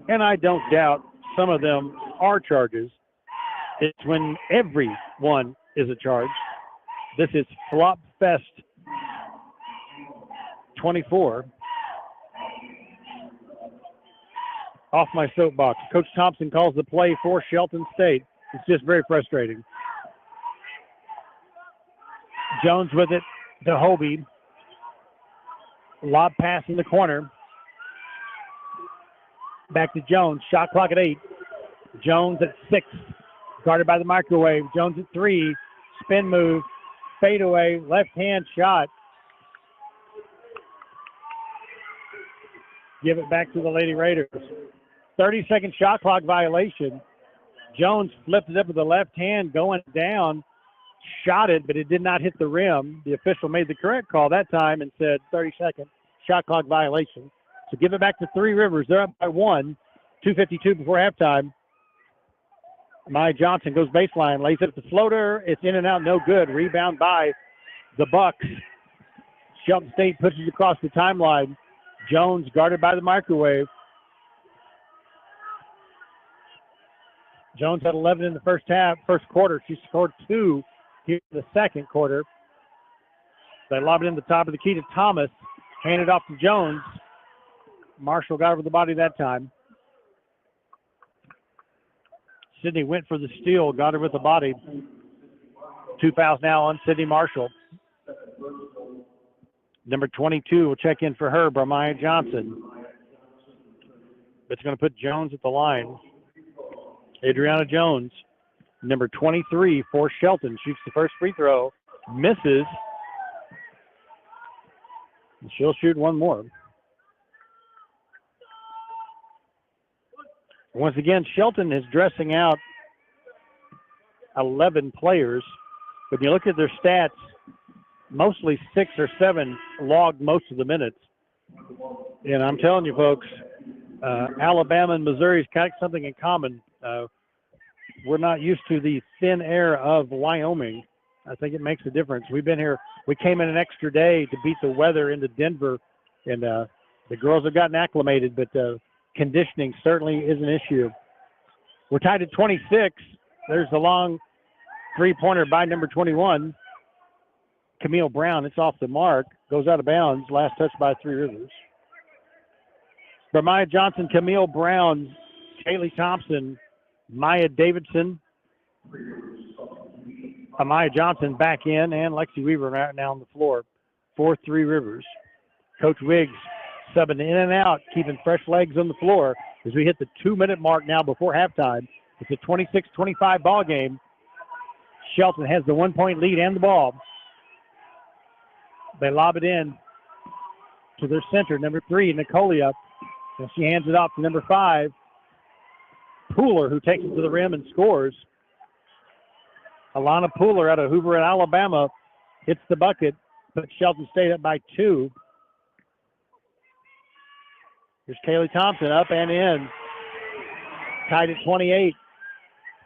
[SPEAKER 6] And I don't doubt some of them are charges. It's when everyone is a charge. This is Flop Fest 24. Off my soapbox. Coach Thompson calls the play for Shelton State. It's just very frustrating. Jones with it to Hobie. Lob pass in the corner. Back to Jones. Shot clock at 8. Jones at 6. Guarded by the microwave. Jones at 3. Spin move. Fade away. Left hand shot. Give it back to the Lady Raiders. 30-second shot clock violation. Jones flipped it up with the left hand going down. Shot it, but it did not hit the rim. The official made the correct call that time and said 30-second shot clock violation. So give it back to Three Rivers. They're up by 1. 2:52 before halftime. Maya Johnson goes baseline, lays it at the floater. It's in and out, no good. Rebound by the Bucks. Shelton State pushes it across the timeline. Jones guarded by the microwave. Jones had 11 in the first quarter. She scored 2 here in the second quarter. They lob it in the top of the key to Thomas. Handed off to Jones. Marshall got over the body that time. Sydney went for the steal, got her with the body. 2 fouls now on Sydney Marshall. Number 22 will check in for her, Maya Johnson. It's going to put Jones at the line. Adriana Jones, number 23 for Shelton, shoots the first free throw, misses. And she'll shoot one more. Once again, Shelton is dressing out 11 players. But when you look at their stats, mostly 6 or 7 logged most of the minutes. And I'm telling you, folks, Alabama and Missouri's got something in common. We're not used to the thin air of Wyoming. I think it makes a difference. We've been here. We came in an extra day to beat the weather into Denver, and the girls have gotten acclimated, but conditioning certainly is an issue. We're tied at 26. There's the long three-pointer by number 21, Camille Brown. It's off the mark. Goes out of bounds. Last touch by Three Rivers. Bermiah Johnson, Camille Brown, Kaylee Thompson, Maya Davidson, Amaya Johnson back in, and Lexi Weaver right now on the floor for Three Rivers. Coach Wiggs subbing in and out, keeping fresh legs on the floor as we hit the 2-minute mark now before halftime. It's a 26-25 ball game. Shelton has the 1-point lead and the ball. They lob it in to their center, number 3, Nicolia, and she hands it off to number 5, Pooler, who takes it to the rim and scores. Alana Pooler out of Hoover, Alabama, hits the bucket, but Shelton stayed up by 2. Here's Kaylee Thompson up and in. Tied at 28.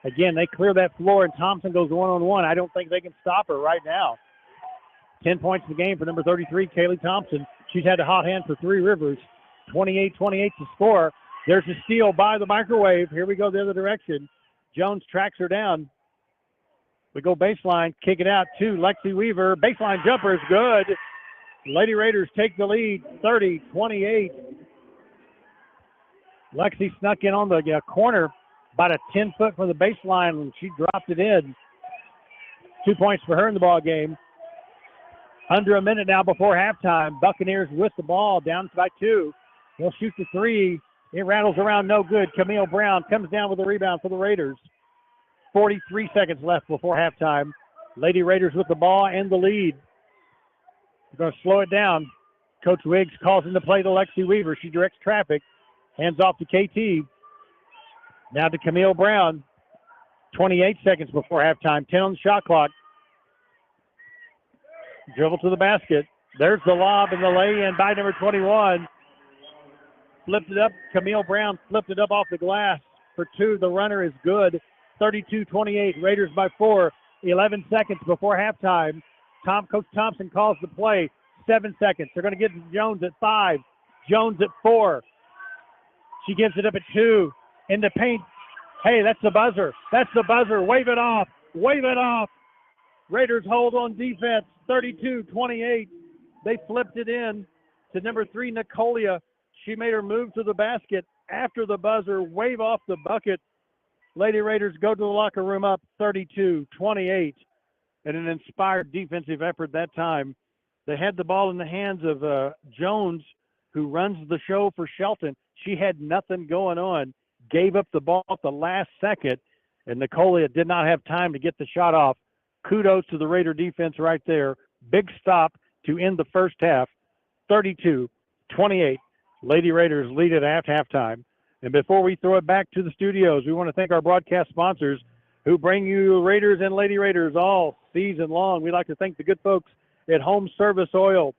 [SPEAKER 6] Again, they clear that floor, and Thompson goes one-on-one. I don't think they can stop her right now. 10 points in the game for number 33, Kaylee Thompson. She's had a hot hand for Three Rivers. 28-28 to score. There's a steal by the microwave. Here we go the other direction. Jones tracks her down. We go baseline, kick it out to Lexi Weaver. Baseline jumper is good. Lady Raiders take the lead, 30-28. Lexi snuck in on the corner, about a 10-foot from the baseline, and she dropped it in. 2 points for her in the ball game. Under a minute now before halftime. Buccaneers with the ball, down by 2. They'll shoot the 3. It rattles around, no good. Camille Brown comes down with a rebound for the Raiders. 43 seconds left before halftime. Lady Raiders with the ball and the lead. They're going to slow it down. Coach Wiggs calls into play to Lexi Weaver. She directs traffic. Hands off to KT. Now to Camille Brown. 28 seconds before halftime. 10 on the shot clock. Dribble to the basket. There's the lob and the lay-in by number 21. Flipped it up. Camille Brown flipped it up off the glass for 2. The runner is good. 32-28. Raiders by 4. 11 seconds before halftime. Coach Thompson calls the play. 7 seconds. They're going to get Jones at 5. Jones at 4. She gives it up at 2. In the paint. Hey, that's the buzzer. That's the buzzer. Wave it off. Wave it off. Raiders hold on defense. 32-28. They flipped it in to number 3, Nicolia. She made her move to the basket after the buzzer. Wave off the bucket. Lady Raiders go to the locker room up 32-28. And an inspired defensive effort that time. They had the ball in the hands of Jones, who runs the show for Shelton. She had nothing going on. Gave up the ball at the last second. And Nicolia did not have time to get the shot off. Kudos to the Raider defense right there. Big stop to end the first half. 32-28. Lady Raiders lead it at halftime. And before we throw it back to the studios, we want to thank our broadcast sponsors who bring you Raiders and Lady Raiders all season long. We'd like to thank the good folks at Home Service Oil,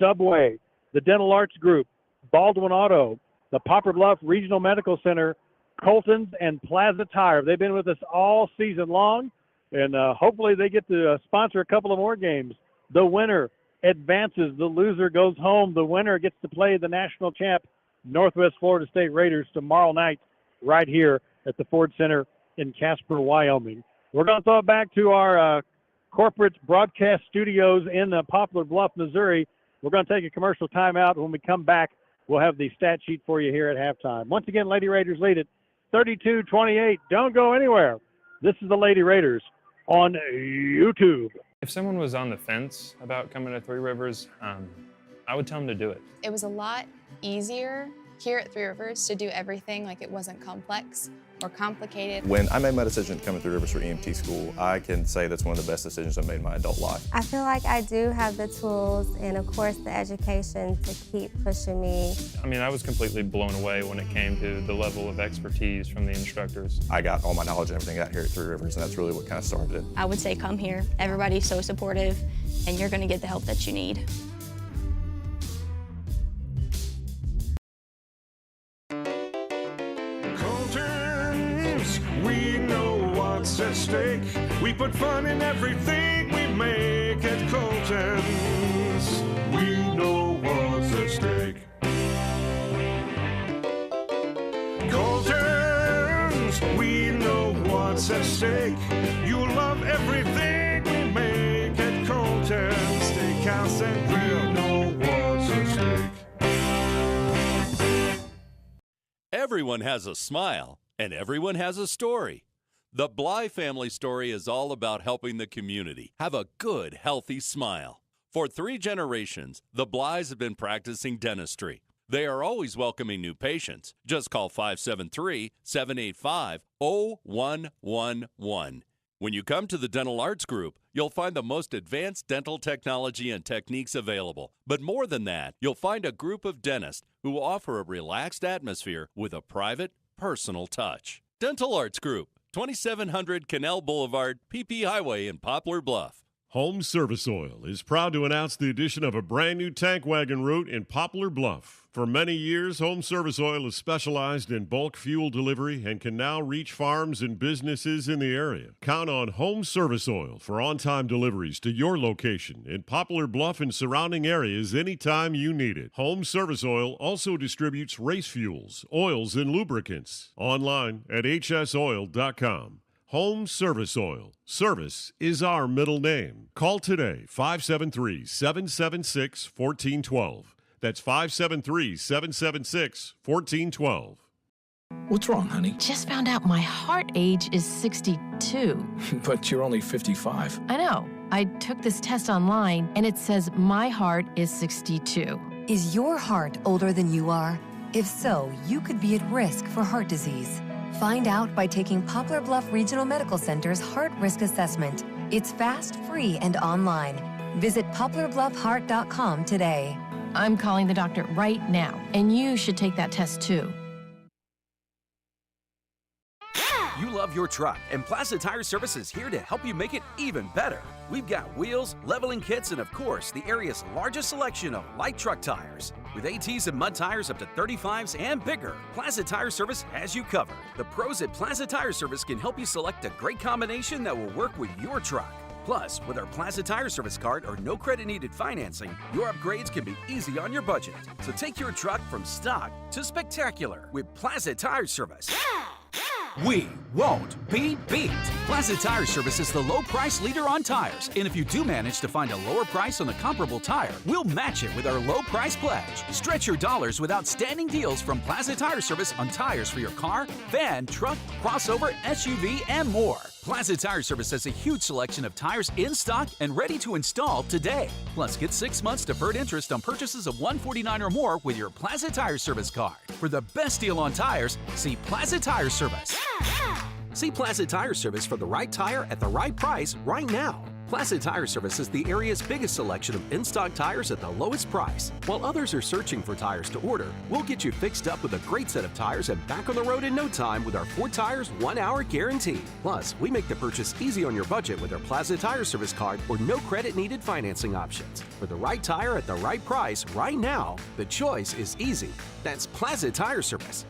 [SPEAKER 6] Subway, the Dental Arts Group, Baldwin Auto, the Poplar Bluff Regional Medical Center, Colton's, and Plaza Tire. They've been with us all season long, and hopefully they get to sponsor a couple of more games. The winner advances. The loser goes home. The winner gets to play the national champ, Northwest Florida State Raiders, tomorrow night right here at the Ford Center in Casper, Wyoming. We're going to throw it back to our corporate broadcast studios in Poplar Bluff, Missouri. We're going to take a commercial timeout. When we come back, we'll have the stat sheet for you here at halftime. Once again, Lady Raiders lead it 32-28. Don't go anywhere. This is the Lady Raiders on YouTube.
[SPEAKER 1] If someone was on the fence about coming to Three Rivers, I would tell them to do it.
[SPEAKER 2] It was a lot easier here at Three Rivers to do everything, like it wasn't complex or complicated.
[SPEAKER 3] When I made my decision to come to Three Rivers for EMT school, I can say that's one of the best decisions I've made in my adult life.
[SPEAKER 4] I feel like I do have the tools and, of course, the education to keep pushing me.
[SPEAKER 1] I mean, I was completely blown away when it came to the level of expertise from the instructors.
[SPEAKER 3] I got all my knowledge and everything out here at Three Rivers, and that's really what kind of started it.
[SPEAKER 5] I would say come here. Everybody's so supportive, and you're going to get the help that you need.
[SPEAKER 15] We know what's at stake. We put fun in everything we make at Colton's. We know what's at stake. Colton's, we know
[SPEAKER 9] Everyone has a smile, and everyone has a story. The Bly family story is all about helping the community have a good, healthy smile. For 3 generations, the Blys have been practicing dentistry. They are always welcoming new patients. Just call 573-785-0111. When you come to the Dental Arts Group, you'll find the most advanced dental technology and techniques available. But more than that, you'll find a group of dentists who offer a relaxed atmosphere with a private, personal touch. Dental Arts Group, 2700 Canal Boulevard, PP Highway in Poplar Bluff.
[SPEAKER 8] Home Service Oil is proud to announce the addition of a brand new tank wagon route in Poplar Bluff. For many years, Home Service Oil has specialized in bulk fuel delivery and can now reach farms and businesses in the area. Count on Home Service Oil for on-time deliveries to your location in Poplar Bluff and surrounding areas anytime you need it. Home Service Oil also distributes race fuels, oils, and lubricants. Online at hsoil.com. Home Service Oil. Service is our middle name. Call today, 573-776-1412. That's 573-776-1412.
[SPEAKER 10] What's wrong, honey?
[SPEAKER 11] Just found out my heart age is 62.
[SPEAKER 10] But you're only 55.
[SPEAKER 11] I know. I took this test online, and it says my heart is 62.
[SPEAKER 12] Is your heart older than you are? If so, you could be at risk for heart disease. Find out by taking Poplar Bluff Regional Medical Center's Heart Risk Assessment. It's fast, free, and online. Visit poplarbluffheart.com today.
[SPEAKER 11] I'm calling the doctor right now, and you should take that test too.
[SPEAKER 13] You love your truck, and Plaza Tire Service is here to help you make it even better. We've got wheels, leveling kits, and of course, the area's largest selection of light truck tires. With ATs and mud tires up to 35s and bigger, Plaza Tire Service has you covered. The pros at Plaza Tire Service can help you select a great combination that will work with your truck. Plus, with our Plaza Tire Service card or no credit needed financing, your upgrades can be easy on your budget. So take your truck from stock to spectacular with Plaza Tire Service. We won't be beat. Plaza Tire Service is the low price leader on tires. And if you do manage to find a lower price on a comparable tire, we'll match it with our low price pledge. Stretch your dollars with outstanding deals from Plaza Tire Service on tires for your car, van, truck, crossover, SUV, and more. Plaza Tire Service has a huge selection of tires in stock and ready to install today. Plus, get 6 months deferred interest on purchases of $149 or more with your Plaza Tire Service card. For the best deal on tires, see Plaza Tire Service. See Plaza Tire Service for the right tire at the right price right now. Plaza Tire Service is the area's biggest selection of in-stock tires at the lowest price. While others are searching for tires to order, we'll get you fixed up with a great set of tires and back on the road in no time with our 4 tires, 1 hour guarantee. Plus, we make the purchase easy on your budget with our Plaza Tire Service card or no credit needed financing options. For the right tire at the right price right now, the choice is easy. That's Plaza Tire Service.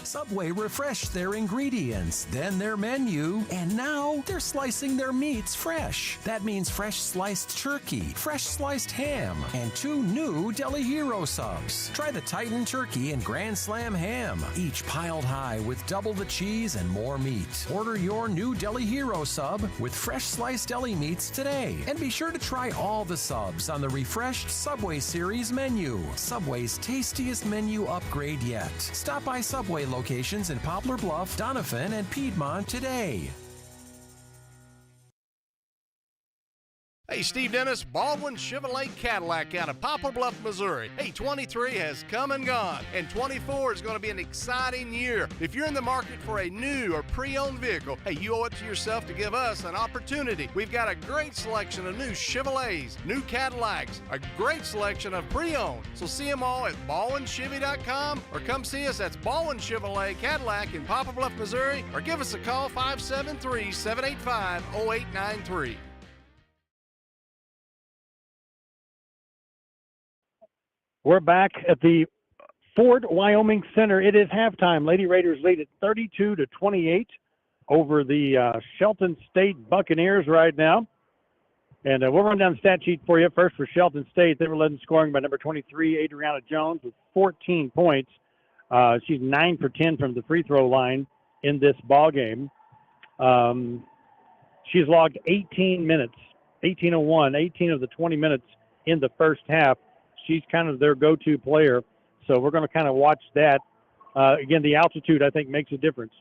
[SPEAKER 14] Subway refreshed their ingredients, then their menu, and now they're slicing their meats fresh. That means fresh sliced turkey, fresh sliced ham, and 2 new Deli Hero subs. Try the Titan Turkey and Grand Slam Ham, each piled high with double the cheese and more meat. Order your new Deli Hero sub with fresh sliced deli meats today. And be sure to try all the subs on the refreshed Subway Series menu. Subway's tastiest menu upgrade yet. Stop by Subway locations in Poplar Bluff, Doniphan, and Piedmont today.
[SPEAKER 7] Hey, Steve Dennis, Baldwin Chevrolet Cadillac out of Poplar Bluff, Missouri. Hey, 23 has come and gone, and 24 is going to be an exciting year. If you're in the market for a new or pre-owned vehicle, hey, you owe it to yourself to give us an opportunity. We've got a great selection of new Chevrolets, new Cadillacs, a great selection of pre-owned. So see them all at baldwinchevy.com or come see us at Baldwin Chevrolet Cadillac in Poplar Bluff, Missouri, or give us a call 573-785-0893.
[SPEAKER 6] We're back at the Ford Wyoming Center. It is halftime. Lady Raiders lead at 32-28 over the Shelton State Buccaneers right now. And we'll run down the stat sheet for you. First for Shelton State, they were led in scoring by number 23, Adriana Jones, with 14 points. She's 9 for 10 from the free throw line in this ball game. She's logged 18 minutes, 18 of the 20 minutes in the first half. She's kind of their go-to player. So we're going to kind of watch that. Again, the altitude, I think, makes a difference.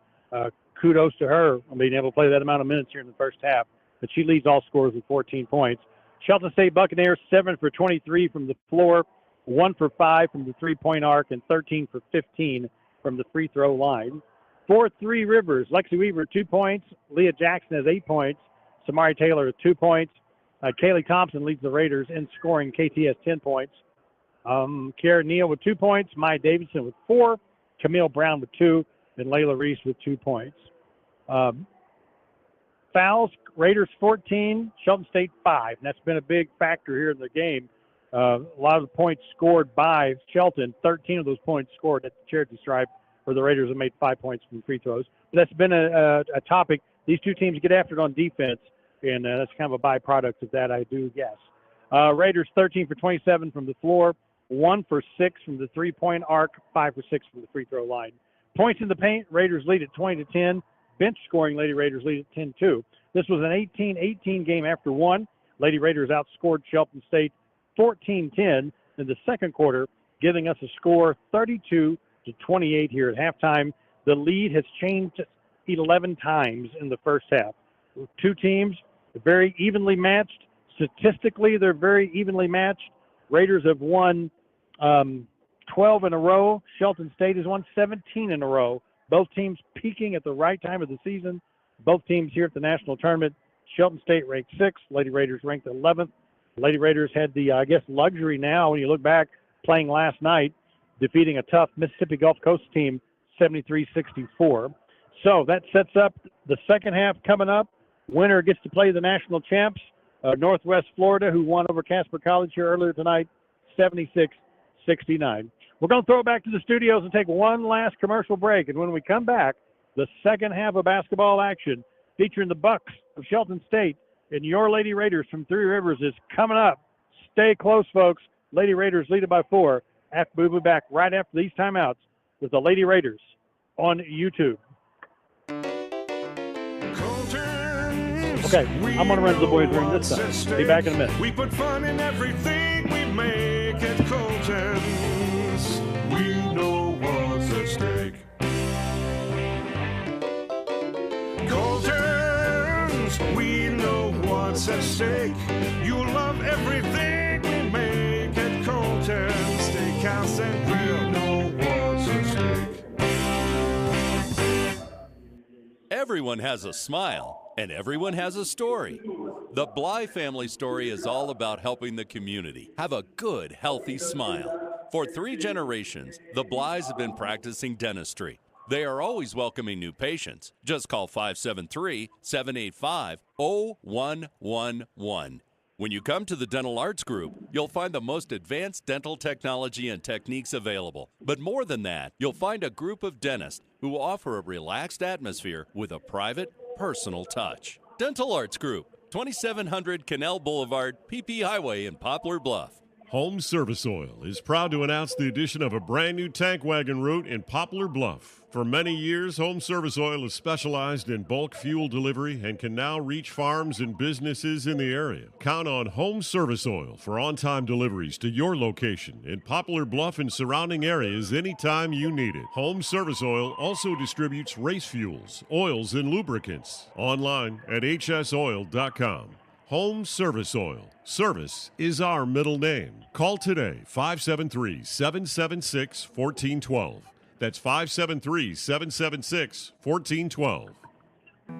[SPEAKER 6] Kudos to her on being able to play that amount of minutes here in the first half. But she leads all scorers with 14 points. Shelton State Buccaneers, 7 for 23 from the floor, 1 for 5 from the three-point arc, and 13 for 15 from the free throw line. For Three Rivers, Lexi Weaver, 2 points. Leah Jackson has 8 points. Samari Taylor, 2 points. Kaylee Thompson leads the Raiders in scoring. KT has 10 points. Kiara Neal with 2 points. Maya Davidson with 4. Camille Brown with 2. And Layla Reese with 2 points. Fouls, Raiders 14, Shelton State 5. And that's been a big factor here in the game. A lot of the points scored by Shelton. 13 of those points scored at the charity stripe, where the Raiders have made 5 points from free throws. But that's been a topic. These two teams get after it on defense, and that's kind of a byproduct of that, I do guess. Raiders 13 for 27 from the floor, 1 for 6 from the three-point arc, 5 for 6 from the free throw line. Points in the paint, Raiders lead at 20-10. Bench scoring, Lady Raiders lead at 10-2. This was an 18-18 game after one. Lady Raiders outscored Shelton State 14-10 in the second quarter, giving us a score 32-28 here at halftime. The lead has changed 11 times in the first half. Two teams very evenly matched. Statistically, they're very evenly matched. Raiders have won 12 in a row. Shelton State has won 17 in a row. Both teams peaking at the right time of the season. Both teams here at the national tournament. Shelton State ranked 6th. Lady Raiders ranked 11th. Lady Raiders had the, luxury now, when you look back, playing last night, defeating a tough Mississippi Gulf Coast team 73-64. So that sets up the second half coming up. Winner gets to play the national champs, Northwest Florida, who won over Casper College here earlier tonight, 76-69. We're going to throw it back to the studios and take one last commercial break. And when we come back, the second half of basketball action featuring the Bucks of Shelton State and your Lady Raiders from Three Rivers is coming up. Stay close, folks. Lady Raiders lead it by 4. We'll be back right after these timeouts with the Lady Raiders on YouTube. Okay, I'm going to run to the boys' room this time. Be back in a minute.
[SPEAKER 15] We put fun in everything we make at Colton's. We know what's at stake. Colton's, we know what's at stake. You'll love everything we make at Colton's. Steakhouse and Grill, know what's at stake.
[SPEAKER 9] Everyone has a smile. And everyone has a story. The Bly family story is all about helping the community have a good, healthy smile. For 3 generations, the Blys have been practicing dentistry. They are always welcoming new patients. Just call 573-785-0111. When you come to the Dental Arts Group, you'll find the most advanced dental technology and techniques available. But more than that, you'll find a group of dentists who offer a relaxed atmosphere with a private, personal touch. Dental Arts Group, 2700 Canal Boulevard, PP Highway in Poplar Bluff.
[SPEAKER 8] Home Service Oil is proud to announce the addition of a brand new tank wagon route in Poplar Bluff. For many years, Home Service Oil has specialized in bulk fuel delivery and can now reach farms and businesses in the area. Count on Home Service Oil for on-time deliveries to your location in Poplar Bluff and surrounding areas anytime you need it. Home Service Oil also distributes race fuels, oils, and lubricants. Online at hsoil.com. Home Service Oil. Service is our middle name. Call today, 573-776-1412. That's 573-776-1412.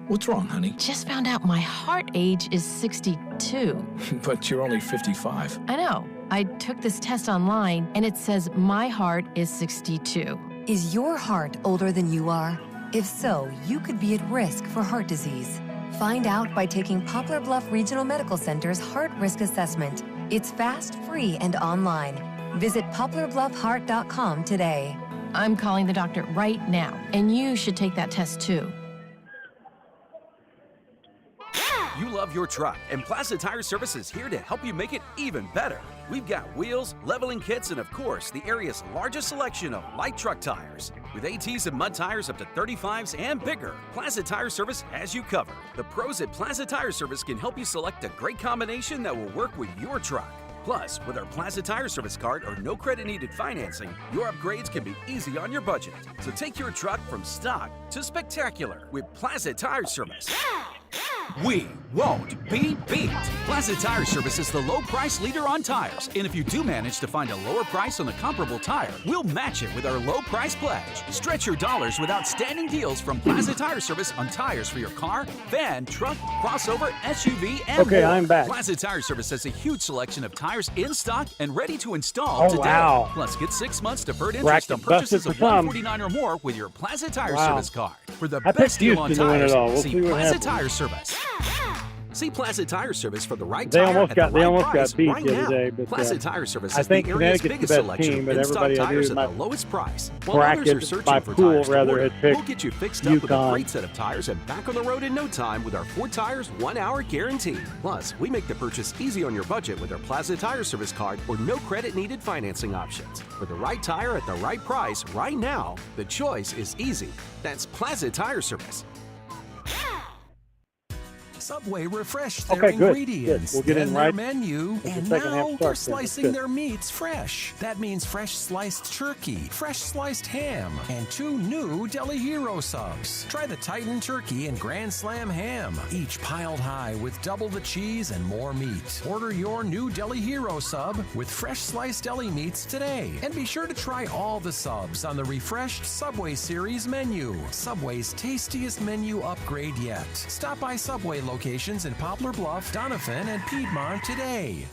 [SPEAKER 10] What's wrong, honey?
[SPEAKER 11] Just found out my heart age is 62.
[SPEAKER 10] But you're only 55.
[SPEAKER 11] I know. I took this test online, and it says my heart is 62.
[SPEAKER 12] Is your heart older than you are? If so, you could be at risk for heart disease. Find out by taking Poplar Bluff Regional Medical Center's Heart Risk Assessment. It's fast, free, and online. Visit poplarbluffheart.com today.
[SPEAKER 11] I'm calling the doctor right now, and you should take that test too.
[SPEAKER 13] You love your truck, and Plaza Tire Service is here to help you make it even better. We've got wheels, leveling kits, and of course, the area's largest selection of light truck tires. With ATs and mud tires up to 35s and bigger, Plaza Tire Service has you covered. The pros at Plaza Tire Service can help you select a great combination that will work with your truck. Plus, with our Plaza Tire Service card or no credit needed financing, your upgrades can be easy on your budget. So take your truck from stock to spectacular with Plaza Tire Service. We won't be beat. Plaza Tire Service is the low price leader on tires. And if you do manage to find a lower price on a comparable tire, we'll match it with our low price pledge. Stretch your dollars with outstanding deals from Plaza Tire Service on tires for your car, van, truck, crossover, SUV, and
[SPEAKER 6] Okay,
[SPEAKER 13] more.
[SPEAKER 6] I'm back.
[SPEAKER 13] Plaza Tire Service has a huge selection of tires in stock and ready to install today.
[SPEAKER 6] Wow.
[SPEAKER 13] Plus, get 6 months deferred interest on
[SPEAKER 6] Bracket busted
[SPEAKER 13] purchases of
[SPEAKER 6] for some.
[SPEAKER 13] $149 or more with your Plaza Tire
[SPEAKER 6] Wow.
[SPEAKER 13] Service card. For the
[SPEAKER 6] I
[SPEAKER 13] best
[SPEAKER 6] picked
[SPEAKER 13] deal on
[SPEAKER 6] Houston to win it
[SPEAKER 13] tires,
[SPEAKER 6] all. We'll
[SPEAKER 13] see
[SPEAKER 6] see what
[SPEAKER 13] Plaza
[SPEAKER 6] happens.
[SPEAKER 13] Tire Service. See Plaza Tire Service for the right
[SPEAKER 6] They
[SPEAKER 13] tire
[SPEAKER 6] almost
[SPEAKER 13] at
[SPEAKER 6] got
[SPEAKER 13] the
[SPEAKER 6] they
[SPEAKER 13] right
[SPEAKER 6] almost
[SPEAKER 13] price
[SPEAKER 6] got beat
[SPEAKER 13] right
[SPEAKER 6] the
[SPEAKER 13] now.
[SPEAKER 6] other day, but
[SPEAKER 13] Plaza Tire Service
[SPEAKER 6] I
[SPEAKER 13] is
[SPEAKER 6] think
[SPEAKER 13] the area's
[SPEAKER 6] Connecticut's
[SPEAKER 13] biggest
[SPEAKER 6] the best
[SPEAKER 13] selection
[SPEAKER 6] team,
[SPEAKER 13] of
[SPEAKER 6] but
[SPEAKER 13] in-stock
[SPEAKER 6] everybody I
[SPEAKER 13] tires
[SPEAKER 6] do
[SPEAKER 13] at
[SPEAKER 6] my
[SPEAKER 13] the lowest price. While others are
[SPEAKER 6] bracket,
[SPEAKER 13] searching
[SPEAKER 6] my
[SPEAKER 13] for
[SPEAKER 6] pool
[SPEAKER 13] tires to
[SPEAKER 6] rather
[SPEAKER 13] order,
[SPEAKER 6] had picked
[SPEAKER 13] we'll get you fixed up with a
[SPEAKER 6] UConn.
[SPEAKER 13] great set of tires and back on the road in no time with our 4 tires, 1 hour guarantee. Plus, we make the purchase easy on your budget with our Plaza Tire Service card or no credit needed financing options. For the right tire at the right price right now, the choice is easy. That's Plaza Tire Service.
[SPEAKER 14] Subway refreshed their
[SPEAKER 6] Okay, good.
[SPEAKER 14] ingredients,
[SPEAKER 6] Good. We'll get in
[SPEAKER 14] then
[SPEAKER 6] right
[SPEAKER 14] their menu,
[SPEAKER 6] as the
[SPEAKER 14] and
[SPEAKER 6] second half
[SPEAKER 14] now they're
[SPEAKER 6] starts then. That's
[SPEAKER 14] slicing
[SPEAKER 6] good.
[SPEAKER 14] their meats fresh. That means fresh sliced turkey, fresh sliced ham, and 2 new Deli Hero subs. Try the Titan Turkey and Grand Slam Ham, each piled high with double the cheese and more meat. Order your new Deli Hero sub with fresh sliced deli meats today. And be sure to try all the subs on the refreshed Subway Series menu. Subway's tastiest menu upgrade yet. Stop by Subway locations in Poplar Bluff, Doniphan, and Piedmont today.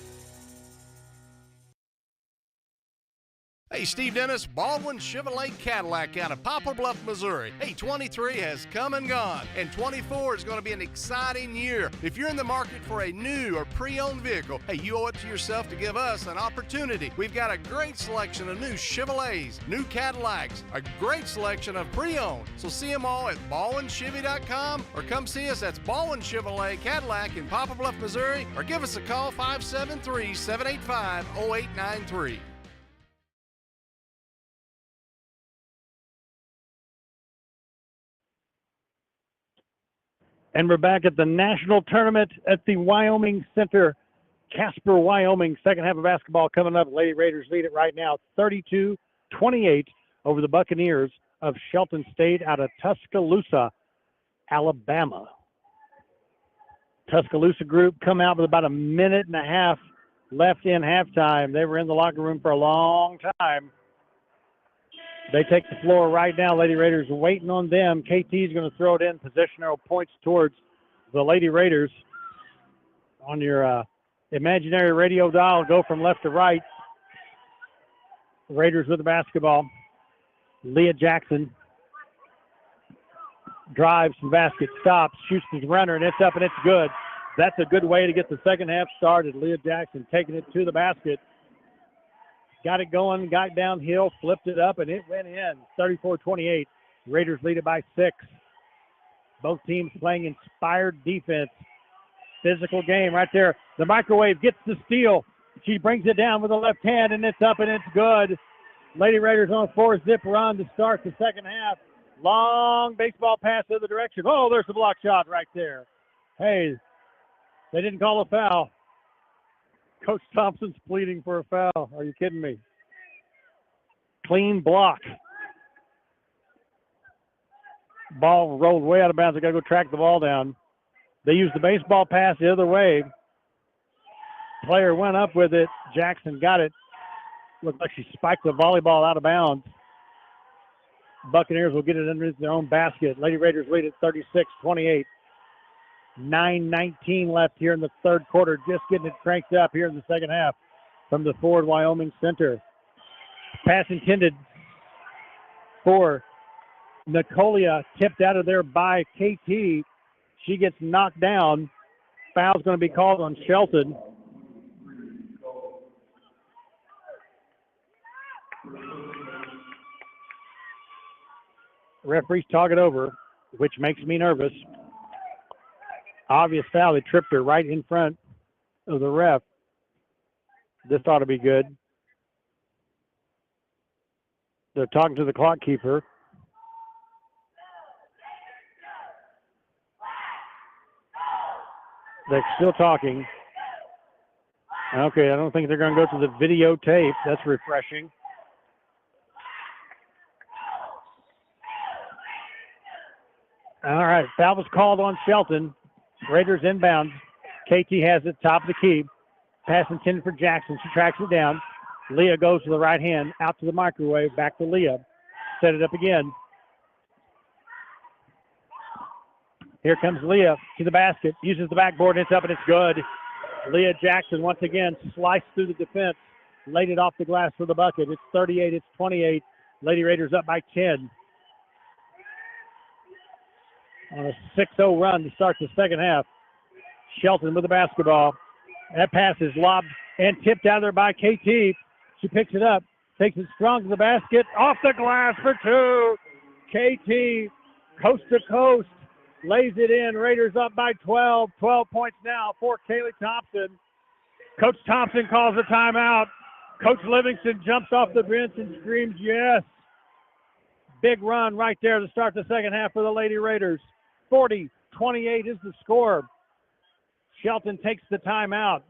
[SPEAKER 7] Hey, Steve Dennis, Baldwin Chevrolet Cadillac out of Poplar Bluff, Missouri. Hey, 23 has come and gone, and 24 is going to be an exciting year. If you're in the market for a new or pre-owned vehicle, hey, you owe it to yourself to give us an opportunity. We've got a great selection of new Chevrolets, new Cadillacs, a great selection of pre-owned. So see them all at baldwinchevy.com or come see us at Baldwin Chevrolet Cadillac in Poplar Bluff, Missouri, or give us a call 573-785-0893.
[SPEAKER 6] And we're back at the national tournament at the Wyoming Center, Casper, Wyoming. Second half of basketball coming up. Lady Raiders lead it right now, 32-28 over the Buccaneers of Shelton State out of Tuscaloosa, Alabama. Tuscaloosa group come out with about a minute and a half left in halftime. They were in the locker room for a long time. They take the floor right now. Lady Raiders waiting on them. KT is going to throw it in. Positional points towards the Lady Raiders. On your imaginary radio dial, go from left to right. Raiders with the basketball. Leah Jackson drives the basket, stops, shoots the runner, and it's up and it's good. That's a good way to get the second half started. Leah Jackson taking it to the basket. Got it going, got downhill, flipped it up, and it went in. 34-28. Raiders lead it by 6. Both teams playing inspired defense. Physical game right there. The microwave gets the steal. She brings it down with the left hand, and it's up and it's good. Lady Raiders on a 4-zip run to start the second half. Long baseball pass the other direction. Oh, there's the block shot right there. Hey, they didn't call a foul. Coach Thompson's pleading for a foul. Are you kidding me? Clean block. Ball rolled way out of bounds. They got to go track the ball down. They used the baseball pass the other way. Player went up with it. Jackson got it. Looked like she spiked the volleyball out of bounds. Buccaneers will get it underneath their own basket. Lady Raiders lead at 36-28. 9:19 left here in the third quarter. Just getting it cranked up here in the second half from the Ford Wyoming Center. Pass intended for Nicolia, tipped out of there by KT. She gets knocked down. Foul's going to be called on Shelton. Referee's talk it over, which makes me nervous. Obvious foul. They tripped her right in front of the ref. This ought to be good. They're talking to the clock keeper. They're still talking. Okay, I don't think they're going to go to the videotape. That's refreshing. All right, foul was called on Shelton. Raiders inbound. KT has it, top of the key. Pass intended for Jackson. She tracks it down. Leah goes to the right hand, out to the microwave, back to Leah. Set it up again. Here comes Leah to the basket. Uses the backboard, and it's up, and it's good. Leah Jackson once again sliced through the defense. Laid it off the glass for the bucket. It's 38, it's 28. Lady Raiders up by 10. On a 6-0 run to start the second half. Shelton with the basketball. That pass is lobbed and tipped out there by KT. She picks it up, takes it strong to the basket, off the glass for two. KT, coast to coast, lays it in. Raiders up by 12. 12 points now for Kaylee Thompson. Coach Thompson calls a timeout. Coach Livingston jumps off the bench and screams yes. Big run right there to start the second half for the Lady Raiders. 40-28 is the score. Shelton takes the timeout.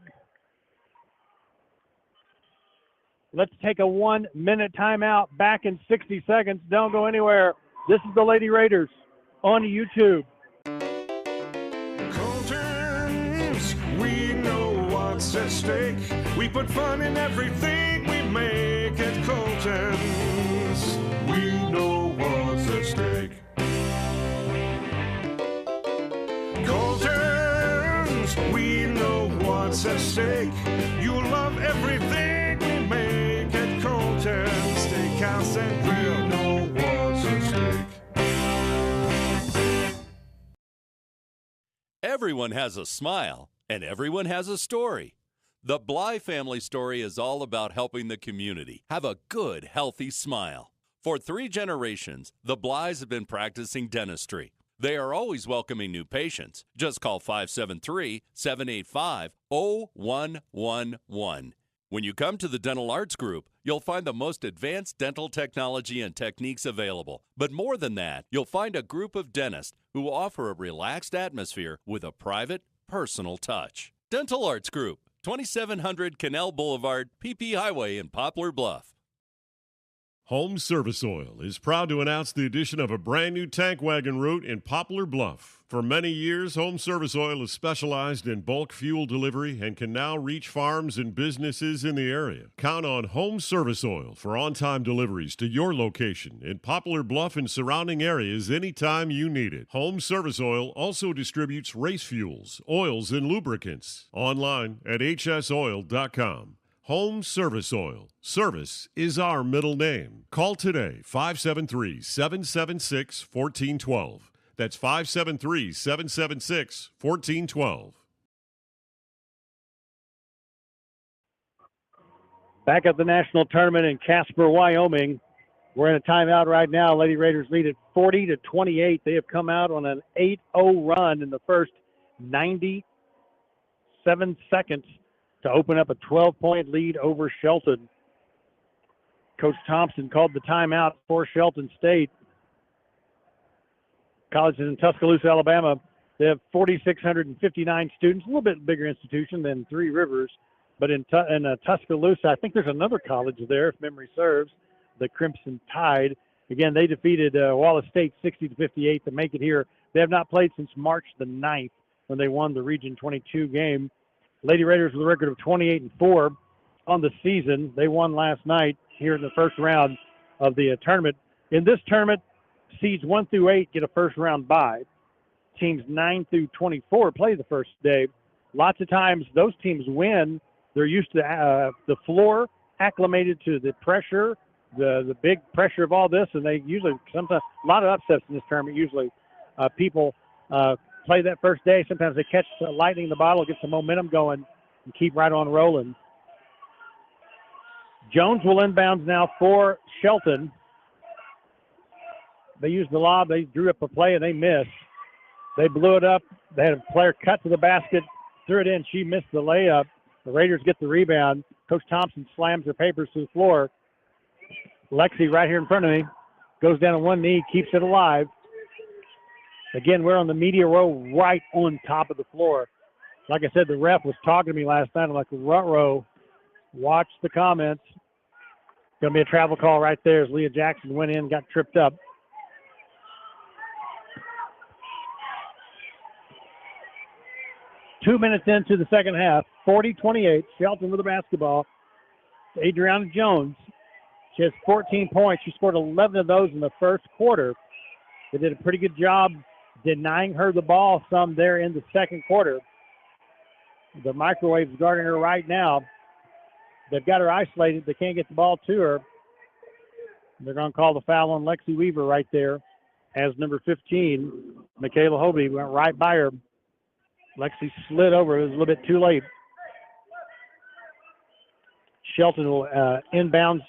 [SPEAKER 6] Let's take a 1-minute timeout. Back in 60 seconds. Don't go anywhere. This is the Lady Raiders on YouTube.
[SPEAKER 15] Colton's, we know what's at stake. We put fun in everything we make at Colton's. We know what's at stake. Colton's, we know what's at stake. You'll love everything we make at Colton's. Steakhouse and Grill, know what's at stake.
[SPEAKER 9] Everyone has a smile, and everyone has a story. The Bly family story is all about helping the community have a good, healthy smile. For 3 generations, the Blys have been practicing dentistry. They are always welcoming new patients. Just call 573-785-0111. When you come to the Dental Arts Group, you'll find the most advanced dental technology and techniques available. But more than that, you'll find a group of dentists who offer a relaxed atmosphere with a private, personal touch. Dental Arts Group, 2700 Canal Boulevard, PP Highway in Poplar Bluff.
[SPEAKER 8] Home Service Oil is proud to announce the addition of a brand new tank wagon route in Poplar Bluff. For many years, Home Service Oil has specialized in bulk fuel delivery and can now reach farms and businesses in the area. Count on Home Service Oil for on-time deliveries to your location in Poplar Bluff and surrounding areas anytime you need it. Home Service Oil also distributes race fuels, oils, and lubricants. Online at hsoil.com. Home Service Oil. Service is our middle name. Call today, 573-776-1412. That's 573-776-1412.
[SPEAKER 6] Back at the national tournament in Casper, Wyoming. We're in a timeout right now. Lady Raiders lead at 40-28. They have come out on an 8-0 run in the first 97 seconds to open up a 12-point lead over Shelton. Coach Thompson called the timeout for Shelton State. College is in Tuscaloosa, Alabama. They have 4,659 students, a little bit bigger institution than Three Rivers. But in Tuscaloosa, I think there's another college there, if memory serves, the Crimson Tide. Again, they defeated Wallace State 60-58 to make it here. They have not played since March the 9th when they won the Region 22 game. Lady Raiders with a record of 28-4 on the season. They won last night here in the first round of the tournament. In this tournament, seeds 1 through 8 get a first round bye. Teams 9 through 24 play the first day. Lots of times those teams win. They're used to the floor, acclimated to the pressure, the big pressure of all this, and they usually sometimes a lot of upsets in this tournament. Usually, people play that first day. Sometimes they catch lightning in the bottle, get some momentum going, and keep right on rolling. Jones will inbounds now for Shelton. They used the lob. They drew up a play, and they missed. They blew it up. They had a player cut to the basket, threw it in. She missed the layup. The Raiders get the rebound. Coach Thompson slams her papers to the floor. Lexi right here in front of me goes down on one knee, keeps it alive. Again, we're on the media row right on top of the floor. Like I said, the ref was talking to me last night. I'm like, ruh-roh, watch the comments. Going to be a travel call right there as Leah Jackson went in and got tripped up. Two minutes into the second half, 40-28, Shelton with the basketball. Adriana Jones, she has 14 points. She scored 11 of those in the first quarter. They did a pretty good job denying her the ball some there in the second quarter. The Microwaves guarding her right now. They've got her isolated. They can't get the ball to her. They're going to call the foul on Lexi Weaver right there as number 15, Michaela Hobie, went right by her. Lexi slid over. It was a little bit too late. Shelton will inbounds.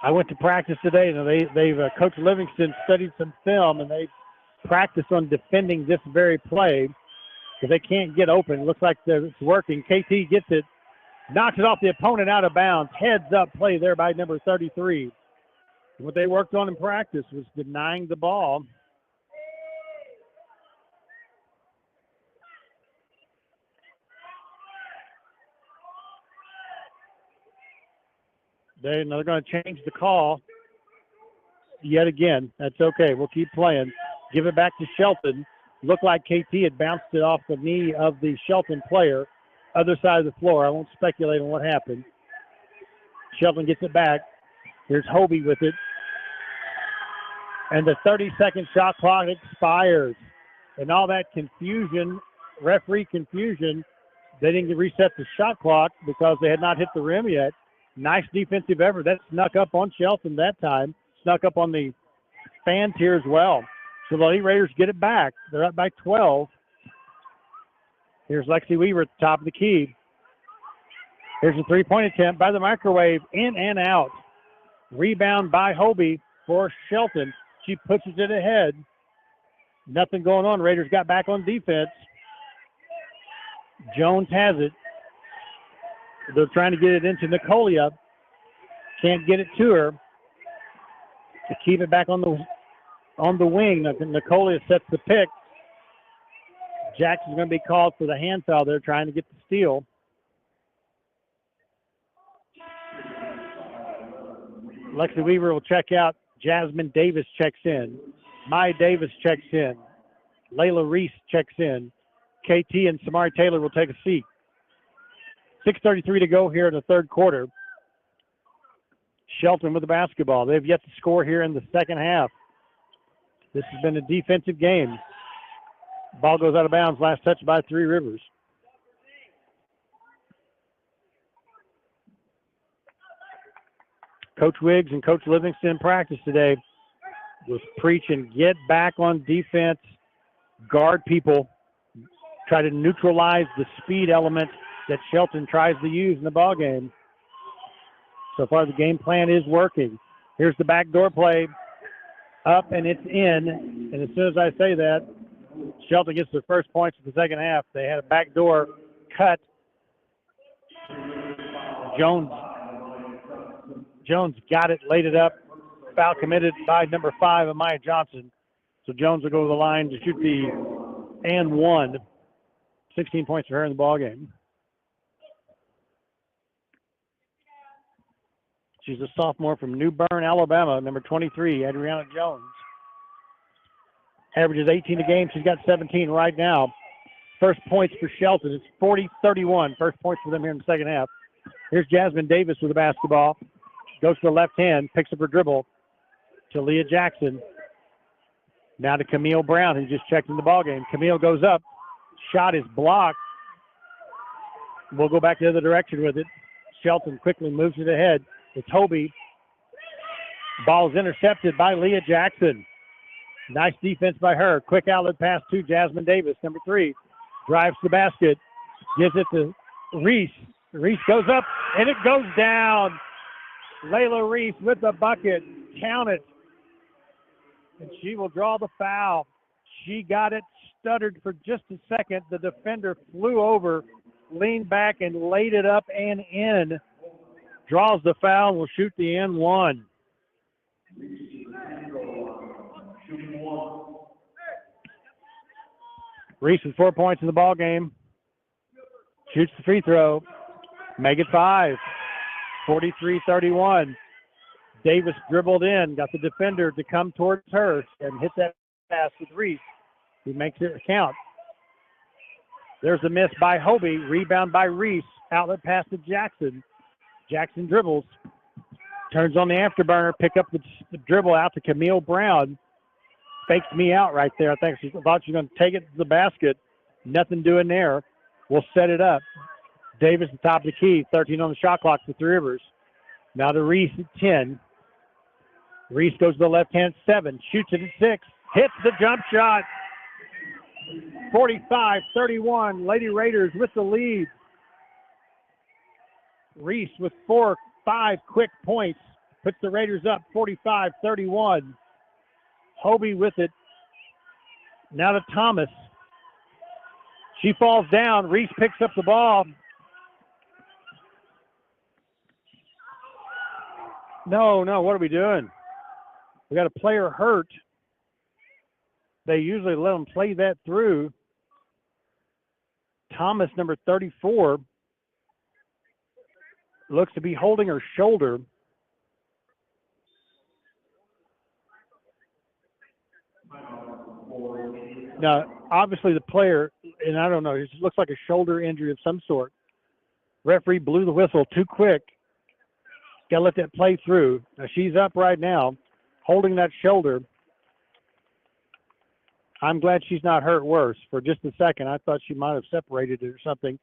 [SPEAKER 6] I went to practice today, and Coach Livingston studied some film, and they practiced on defending this very play because they can't get open. It looks like it's working. KT gets it, knocks it off the opponent out of bounds. Heads up play there by number 33. What they worked on in practice was denying the ball. They're going to change the call yet again. That's okay. We'll keep playing. Give it back to Shelton. Looked like KT had bounced it off the knee of the Shelton player. Other side of the floor. I won't speculate on what happened. Shelton gets it back. Here's Hobie with it. And the 30-second shot clock expires. And all that confusion, referee confusion, they didn't reset the shot clock because they had not hit the rim yet. Nice defensive effort. That snuck up on Shelton that time. Snuck up on the fans here as well. So the Lady Raiders get it back. They're up by 12. Here's Lexi Weaver at the top of the key. Here's a three-point attempt by the Microwave. In and out. Rebound by Hobie for Shelton. She pushes it ahead. Nothing going on. Raiders got back on defense. Jones has it. They're trying to get it into Nicolia. Can't get it to her. To keep it back on the wing. Nicolia sets the pick. Jackson's going to be called for the hand foul. They're trying to get the steal. Lexi Weaver will check out. Jasmine Davis checks in. Maya Davis checks in. Layla Reese checks in. KT and Samari Taylor will take a seat. 6:33 to go here in the third quarter. Shelton with the basketball. They've yet to score here in the second half. This has been a defensive game. Ball goes out of bounds. Last touch by Three Rivers. Coach Wiggs and Coach Livingston in practice today was preaching, get back on defense, guard people, try to neutralize the speed element that Shelton tries to use in the ball game. So far, the game plan is working. Here's the backdoor play. Up, and it's in. And as soon as I say that, Shelton gets their first points in the second half. They had a backdoor cut. Jones got it, laid it up. Foul committed by number 5, Amaya Johnson. So Jones will go to the line to shoot the and one. 16 points for her in the ball game. She's a sophomore from New Bern, Alabama, number 23, Adriana Jones. Averages 18 a game. She's got 17 right now. First points for Shelton. It's 40-31. First points for them here in the second half. Here's Jasmine Davis with the basketball. Goes to the left hand, picks up her dribble to Leah Jackson. Now to Camille Brown, who just checked in the ball game. Camille goes up. Shot is blocked. We'll go back the other direction with it. Shelton quickly moves it ahead. It's Hobie. Ball is intercepted by Leah Jackson. Nice defense by her. Quick outlet pass to Jasmine Davis, number 3. Drives the basket. Gives it to Reese. Reese goes up, and it goes down. Layla Reese with the bucket. Count it. And she will draw the foul. She got it, stuttered for just a second. The defender flew over, leaned back, and laid it up and in. Draws the foul, will shoot the N1. Reese with 4 points in the ball game. Shoots the free throw. Make it 5. 43-31. Davis dribbled in, got the defender to come towards her and hit that pass with Reese. He makes it count. There's a miss by Hobie. Rebound by Reese. Outlet pass to Jackson. Jackson dribbles. Turns on the afterburner. Pick up the dribble out to Camille Brown. Faked me out right there. I think she thought she was going to take it to the basket. Nothing doing there. We'll set it up. Davis at the top of the key. 13 on the shot clock for Three Rivers. Now to Reese at 10. Reese goes to the left hand 7. Shoots it at 6. Hits the jump shot. 45-31. Lady Raiders with the lead. Reese with 4-5 quick points. Puts the Raiders up 45-31. Hobie with it. Now to Thomas. She falls down. Reese picks up the ball. No, what are we doing? We got a player hurt. They usually let them play that through. Thomas, number 34, looks to be holding her shoulder. Now, obviously the player, and I don't know, it looks like a shoulder injury of some sort. Referee blew the whistle too quick. Got to let that play through. Now, she's up right now, holding that shoulder. I'm glad she's not hurt worse. For just a second, I thought she might have separated it or something.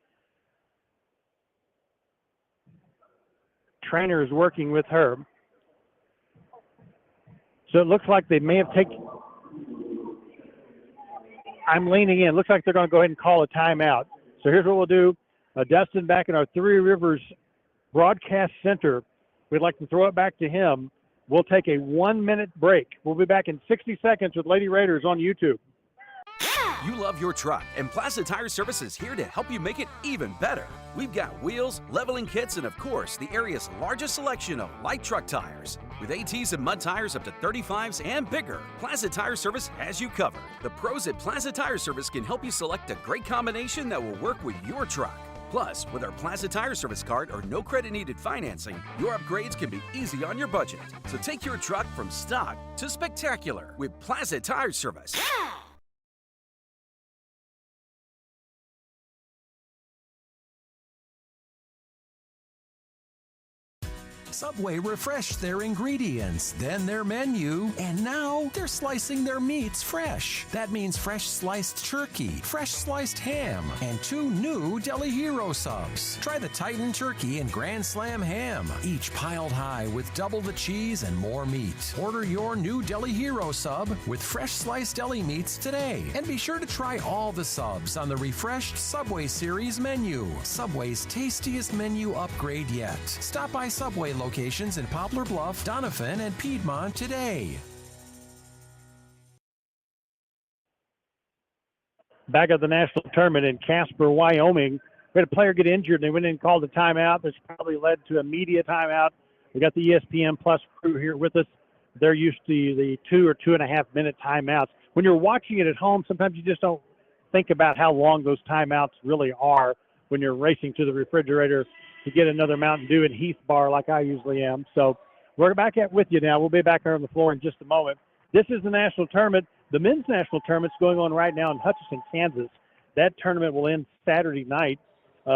[SPEAKER 6] Trainer is working with her. So it looks like they may have taken... I'm leaning in. Looks like they're going to go ahead and call a timeout. So here's what we'll do. Dustin, back in our Three Rivers broadcast center, we'd like to throw it back to him. We'll take a 1-minute break. We'll be back in 60 seconds with Lady Raiders on YouTube.
[SPEAKER 13] You love your truck, and Plaza Tire Service is here to help you make it even better. We've got wheels, leveling kits, and of course, the area's largest selection of light truck tires. With ATs and mud tires up to 35s and bigger, Plaza Tire Service has you covered. The pros at Plaza Tire Service can help you select a great combination that will work with your truck. Plus, with our Plaza Tire Service card or no credit needed financing, your upgrades can be easy on your budget. So take your truck from stock to spectacular with Plaza Tire Service.
[SPEAKER 14] Subway refreshed their ingredients, then their menu, and now they're slicing their meats fresh. That means fresh sliced turkey, fresh sliced ham, and 2 new Deli Hero subs. Try the Titan Turkey and Grand Slam Ham, each piled high with double the cheese and more meat. Order your new Deli Hero sub with fresh sliced deli meats today. And be sure to try all the subs on the refreshed Subway Series menu. Subway's tastiest menu upgrade yet. Stop by Subway locations in Poplar Bluff, Doniphan, and Piedmont today.
[SPEAKER 6] Back at the national tournament in Casper, Wyoming, we had a player get injured. They went in and called a timeout. This probably led to a media timeout. We got the ESPN Plus crew here with us. They're used to the 2 or 2.5 minute timeouts. When you're watching it at home, sometimes you just don't think about how long those timeouts really are when you're racing to the refrigerator to get another Mountain Dew and Heath bar like I usually am. So we're back with you now. We'll be back here on the floor in just a moment. This is the national tournament. The men's national tournament's going on right now in Hutchinson, Kansas. That tournament will end Saturday night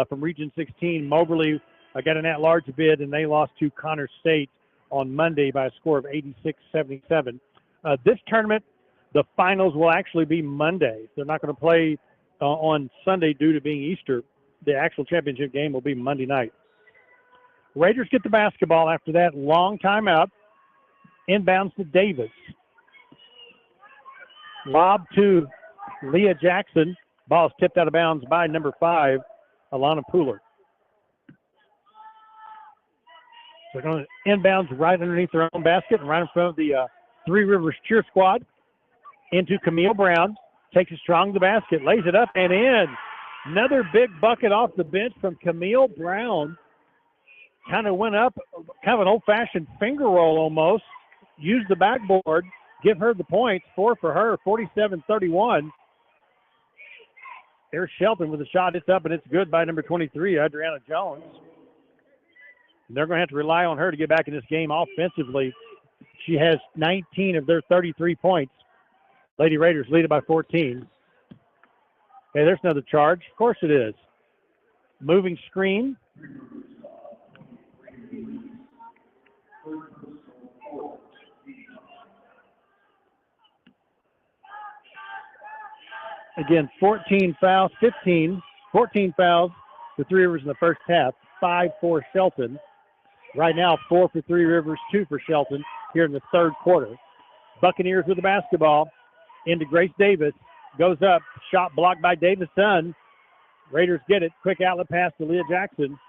[SPEAKER 6] from Region 16. Moberly got an at-large bid, and they lost to Connor State on Monday by a score of 86-77. This tournament, the finals will actually be Monday. They're not going to play on Sunday due to being Easter. The actual championship game will be Monday night. Raiders get the basketball after that long timeout. Inbounds to Davis. Lob to Leah Jackson. Ball's tipped out of bounds by number 5, Alana Pooler. They're going to inbounds right underneath their own basket and right in front of the Three Rivers cheer squad. Into Camille Brown. Takes it strong to the basket. Lays it up and in. Another big bucket off the bench from Camille Brown. Kind of went up, kind of an old-fashioned finger roll almost. Used the backboard, give her the points. 4 for her, 47-31. There's Shelton with a shot. It's up, and it's good by number 23, Adriana Jones. And they're going to have to rely on her to get back in this game offensively. She has 19 of their 33 points. Lady Raiders lead it by 14. Okay, there's another charge. Of course it is. Moving screen. Again, 14 fouls for Three Rivers in the first half, 5 for Shelton. Right now, 4 for Three Rivers, 2 for Shelton here in the third quarter. Buccaneers with the basketball into Grace Davis. Goes up, shot blocked by Davis' son. Raiders get it. Quick outlet pass to Leah Jackson.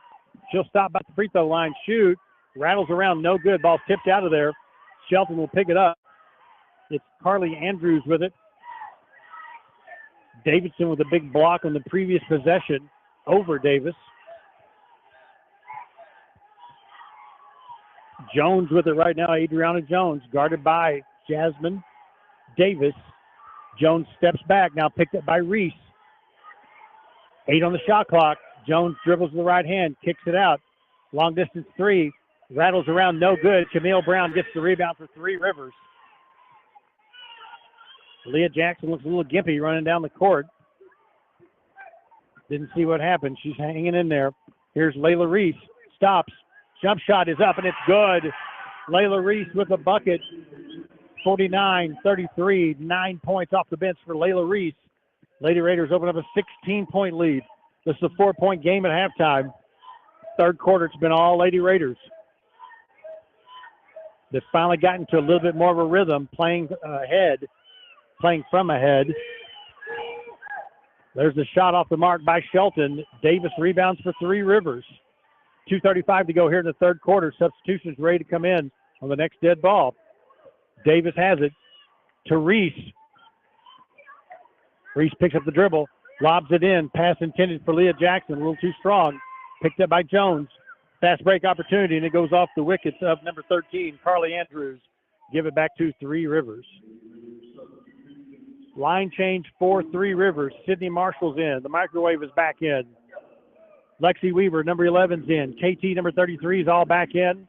[SPEAKER 6] She'll stop by the free throw line, shoot. Rattles around, no good. Ball tipped out of there. Shelton will pick it up. It's Carly Andrews with it. Davidson with a big block on the previous possession over Davis. Jones with it right now. Adriana Jones guarded by Jasmine Davis. Jones steps back, now picked up by Reese. 8 on the shot clock. Jones dribbles with the right hand, kicks it out. Long distance three, rattles around, no good. Camille Brown gets the rebound for Three Rivers. Leah Jackson looks a little gimpy running down the court. Didn't see what happened. She's hanging in there. Here's Layla Reese. Stops. Jump shot is up, and it's good. Layla Reese with a bucket. 49-33. 9 points off the bench for Layla Reese. Lady Raiders open up a 16-point lead. This is a 4-point game at halftime. Third quarter, it's been all Lady Raiders. They've finally gotten to a little bit more of a rhythm, playing from ahead. There's a shot off the mark by Shelton. Davis rebounds for Three Rivers. 2:35 to go here in the third quarter. Substitutions ready to come in on the next dead ball. Davis has it to Reese. Reese picks up the dribble, lobs it in. Pass intended for Leah Jackson, a little too strong. Picked up by Jones. Fast break opportunity, and it goes off the wickets of number 13, Carly Andrews. Give it back to Three Rivers. Line change for Three Rivers. Sydney Marshall's in. The microwave is back in. Lexi Weaver, number 11's in. KT, number 33 is all back in.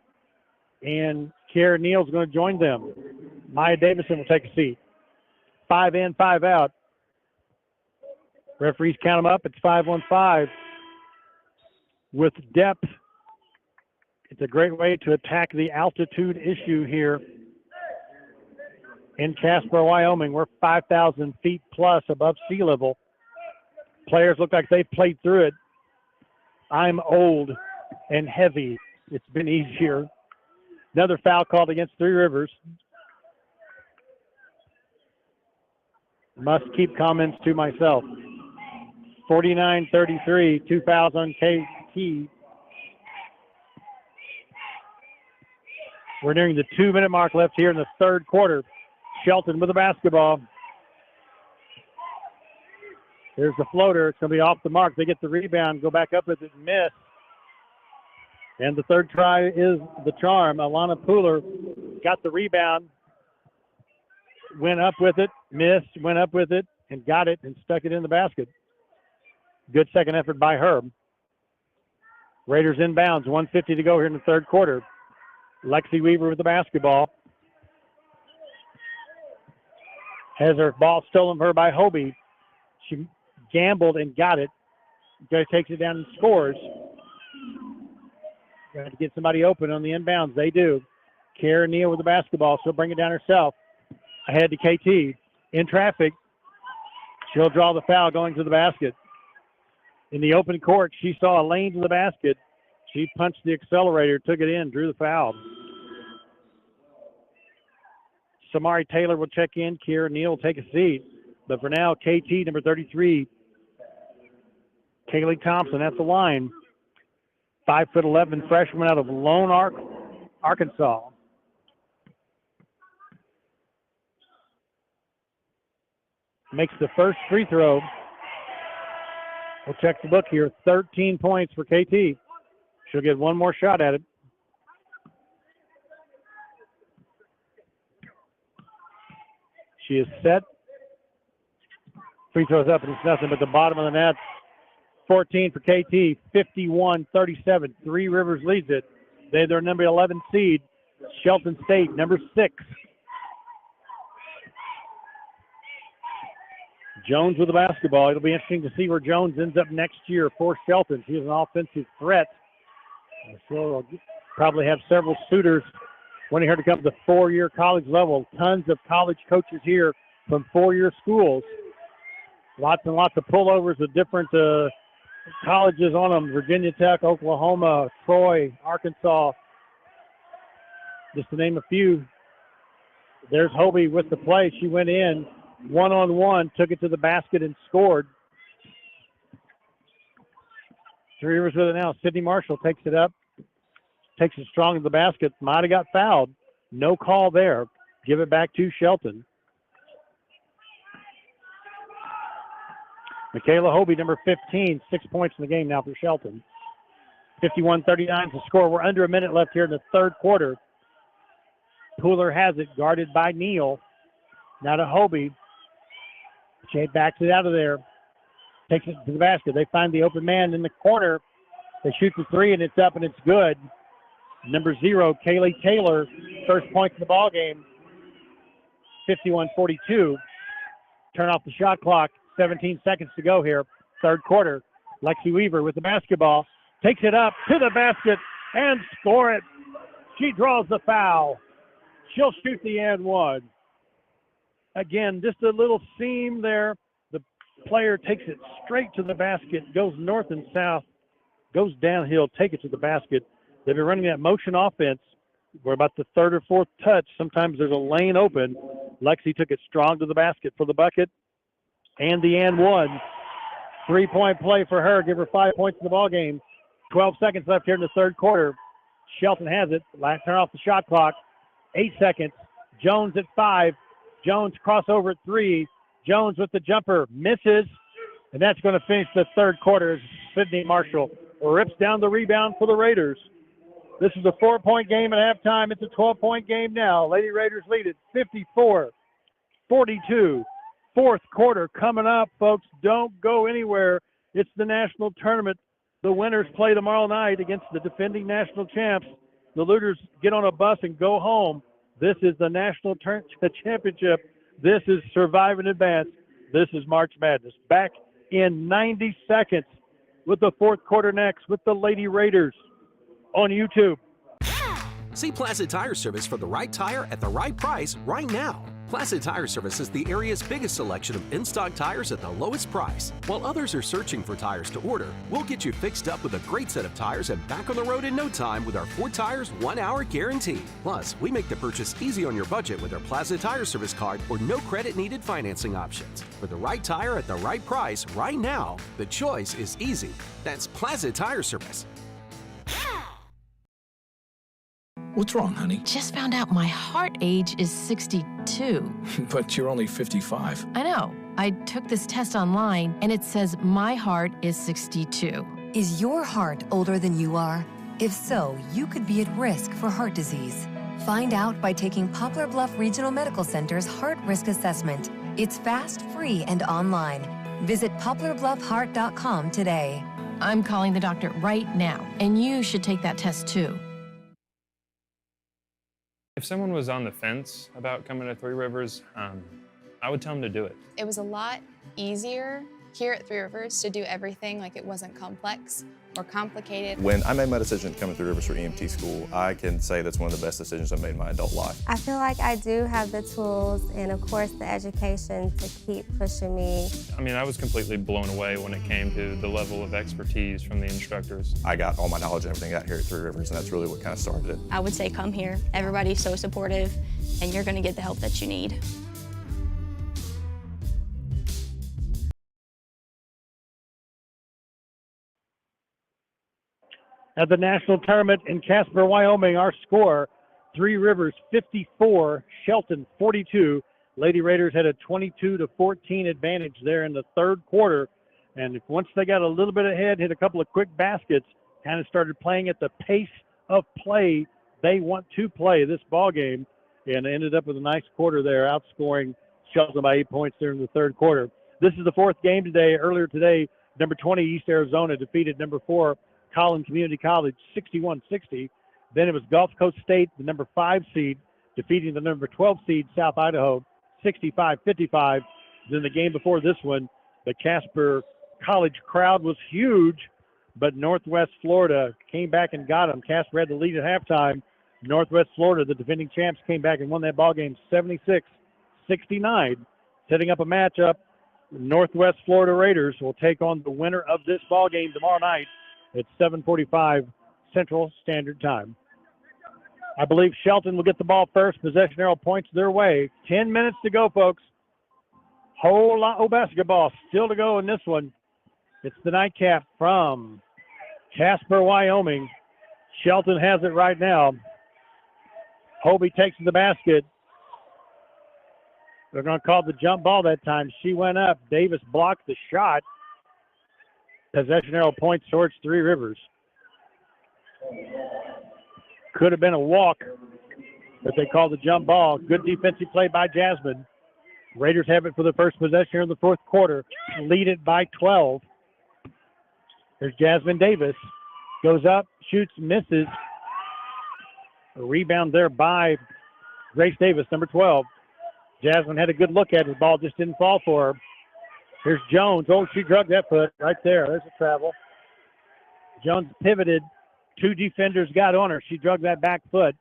[SPEAKER 6] And Kiara Neal's going to join them. Maya Davison will take a seat. 5 in, 5 out. Referees count them up. It's 5-on-5. With depth, it's a great way to attack the altitude issue here in Casper, Wyoming. We're 5,000 feet plus above sea level. Players look like they've played through it. I'm old and heavy. It's been easier. Another foul called against Three Rivers. Must keep comments to myself. 49-33, 2 fouls on KT. We're nearing the 2-minute mark left here in the third quarter. Shelton with the basketball. Here's the floater. It's going to be off the mark. They get the rebound, go back up with it, miss. And the third try is the charm. Alana Pooler got the rebound, went up with it, missed, went up with it, and got it and stuck it in the basket. Good second effort by her. Raiders inbounds, 1:50 to go here in the third quarter. Lexi Weaver with the basketball. Has her ball stolen from her by Hobie. She gambled and got it. Guy takes it down and scores. Got to get somebody open on the inbounds. They do. Kiara Neal with the basketball. She'll bring it down herself. Ahead to KT. In traffic. She'll draw the foul going to the basket. In the open court, she saw a lane to the basket. She punched the accelerator, took it in, drew the foul. Samari Taylor will check in. Kiara Neal will take a seat. But for now, KT, number 33, Kaylee Thompson at the line. 5'11" freshman out of Lone Ark, Arkansas. Makes the first free throw. We'll check the book here. 13 points for KT. She'll get one more shot at it. She is set. Free throws up, and it's nothing but the bottom of the net. 14 for KT, 51-37. Three Rivers leads it. They're their number 11 seed. Shelton State, number 6. Jones with the basketball. It'll be interesting to see where Jones ends up next year for Shelton. She is an offensive threat. She'll probably have several suitors wanting her to come to the 4-year college level. Tons of college coaches here from 4-year schools. Lots and lots of pullovers of different colleges on them. Virginia Tech, Oklahoma, Troy, Arkansas, just to name a few. There's Hobie with the play. She went in one-on-one, took it to the basket and scored. Three Rivers with it now. Sydney Marshall takes it up, takes it strong to the basket. Might have got fouled. No call there. Give it back to Shelton. Michaela Hobie, number 15, 6 points in the game now for Shelton. 51-39 is the score. We're under a minute left here in the third quarter. Pooler has it, guarded by Neal. Now to Hobie. She backs it out of there. Takes it to the basket. They find the open man in the corner. They shoot the three, and it's up, and it's good. Number 0, Kaylee Taylor, first point in the ball game. 51-42. Turn off the shot clock. 17 seconds to go here. Third quarter. Lexi Weaver with the basketball. Takes it up to the basket and score it. She draws the foul. She'll shoot the and one. Again, just a little seam there. The player takes it straight to the basket, goes north and south, goes downhill, take it to the basket. They've been running that motion offense. We're about the third or fourth touch. Sometimes there's a lane open. Lexi took it strong to the basket for the bucket and the and one. 3-point play for her. Give her 5 points in the ball game. 12 seconds left here in the third quarter. Shelton has it. Turn off the shot clock. 8 seconds. Jones at 5. Jones crossover at 3. Jones with the jumper. Misses. And that's going to finish the third quarter as Sydney Marshall rips down the rebound for the Raiders. This is a 4-point game at halftime. It's a 12-point game now. Lady Raiders lead it 54-42. Fourth quarter coming up, folks. Don't go anywhere. It's the national tournament. The winners play tomorrow night against the defending national champs. The losers get on a bus and go home. This is the national championship. This is Survive and Advance. This is March Madness. Back in 90 seconds with the fourth quarter next with the Lady Raiders on YouTube.
[SPEAKER 13] See Plaza Tire Service for the right tire at the right price right now. Plaza Tire Service is the area's biggest selection of in-stock tires at the lowest price. While others are searching for tires to order, we'll get you fixed up with a great set of tires and back on the road in no time with our 4 tires, 1 hour guarantee. Plus, we make the purchase easy on your budget with our Plaza Tire Service card or no credit needed financing options. For the right tire at the right price right now, the choice is easy. That's Plaza Tire Service.
[SPEAKER 10] What's wrong, honey?
[SPEAKER 11] Just found out my heart age is 62.
[SPEAKER 10] But you're only 55.
[SPEAKER 11] I know. I took this test online, and it says my heart is 62.
[SPEAKER 12] Is your heart older than you are? If so, you could be at risk for heart disease. Find out by taking Poplar Bluff Regional Medical Center's Heart Risk Assessment. It's fast, free, and online. Visit poplarbluffheart.com today.
[SPEAKER 11] I'm calling the doctor right now, and you should take that test too.
[SPEAKER 1] If someone was on the fence about coming to Three Rivers, I would tell them to do it.
[SPEAKER 2] It was a lot easier here at Three Rivers to do everything like it wasn't complex or complicated.
[SPEAKER 3] When I made my decision to come to Three Rivers for EMT school, I can say that's one of the best decisions I made in my adult life.
[SPEAKER 4] I feel like I do have the tools and, of course, the education to keep pushing me.
[SPEAKER 1] I mean, I was completely blown away when it came to the level of expertise from the instructors.
[SPEAKER 3] I got all my knowledge and everything out here at Three Rivers, and that's really what kind of started it.
[SPEAKER 5] I would say come here. Everybody's so supportive, and you're going to get the help that you need.
[SPEAKER 6] At the national tournament in Casper, Wyoming, our score, Three Rivers 54, Shelton 42. Lady Raiders had a 22-14 advantage there in the third quarter. And once they got a little bit ahead, hit a couple of quick baskets, kind of started playing at the pace of play they want to play this ball game, and ended up with a nice quarter there, outscoring Shelton by 8 points there in the third quarter. This is the fourth game today. Earlier today, number 20 East Arizona defeated number 4 Collin Community College 61-60. Then it was Gulf Coast State, the number 5 seed, defeating the number 12 seed South Idaho 65-55. Then the game before this one, the Casper College crowd was huge, but Northwest Florida came back and got them. Casper had the lead at halftime. Northwest Florida, the defending champs, came back and won that ball game 76-69, setting up a matchup. Northwest Florida Raiders will take on the winner of this ball game tomorrow night at 7:45 Central Standard Time. I believe Shelton will get the ball first. Possession arrow points their way. 10 minutes to go, folks. Whole lot of basketball still to go in this one. It's the nightcap from Casper, Wyoming. Shelton has it right now. Hobie takes the basket. They're going to call the jump ball that time. She went up. Davis blocked the shot. Possession arrow points towards Three Rivers. Could have been a walk, but they called the jump ball. Good defensive play by Jasmine. Raiders have it for the first possession here in the fourth quarter. Lead it by 12. There's Jasmine Davis. Goes up, shoots, misses. A rebound there by Grace Davis, number 12. Jasmine had a good look at it. The ball just didn't fall for her. Here's Jones. Oh, she drugged that foot right there. There's a travel. Jones pivoted. Two defenders got on her. She drugged that back foot.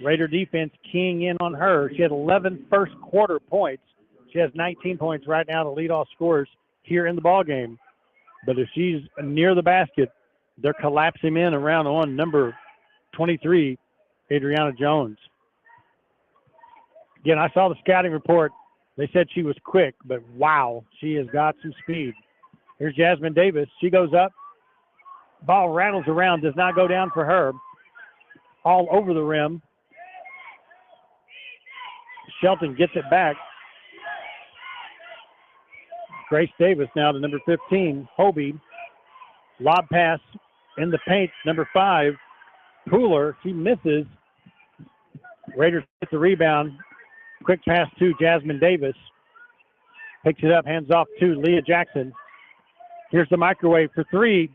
[SPEAKER 6] Raider defense keying in on her. She had 11 first quarter points. She has 19 points right now to lead all scorers here in the ball game. But if she's near the basket, they're collapsing in around on number 23, Adriana Jones. Again, I saw the scouting report. They said she was quick, but wow, she has got some speed. Here's Jasmine Davis. She goes up. Ball rattles around, does not go down for her. All over the rim. Shelton gets it back. Grace Davis now to number 15, Hobie. Lob pass in the paint, number 5, Pooler. She misses. Raiders get the rebound. Quick pass to Jasmine Davis. Picks it up, hands off to Leah Jackson. Here's the microwave for three.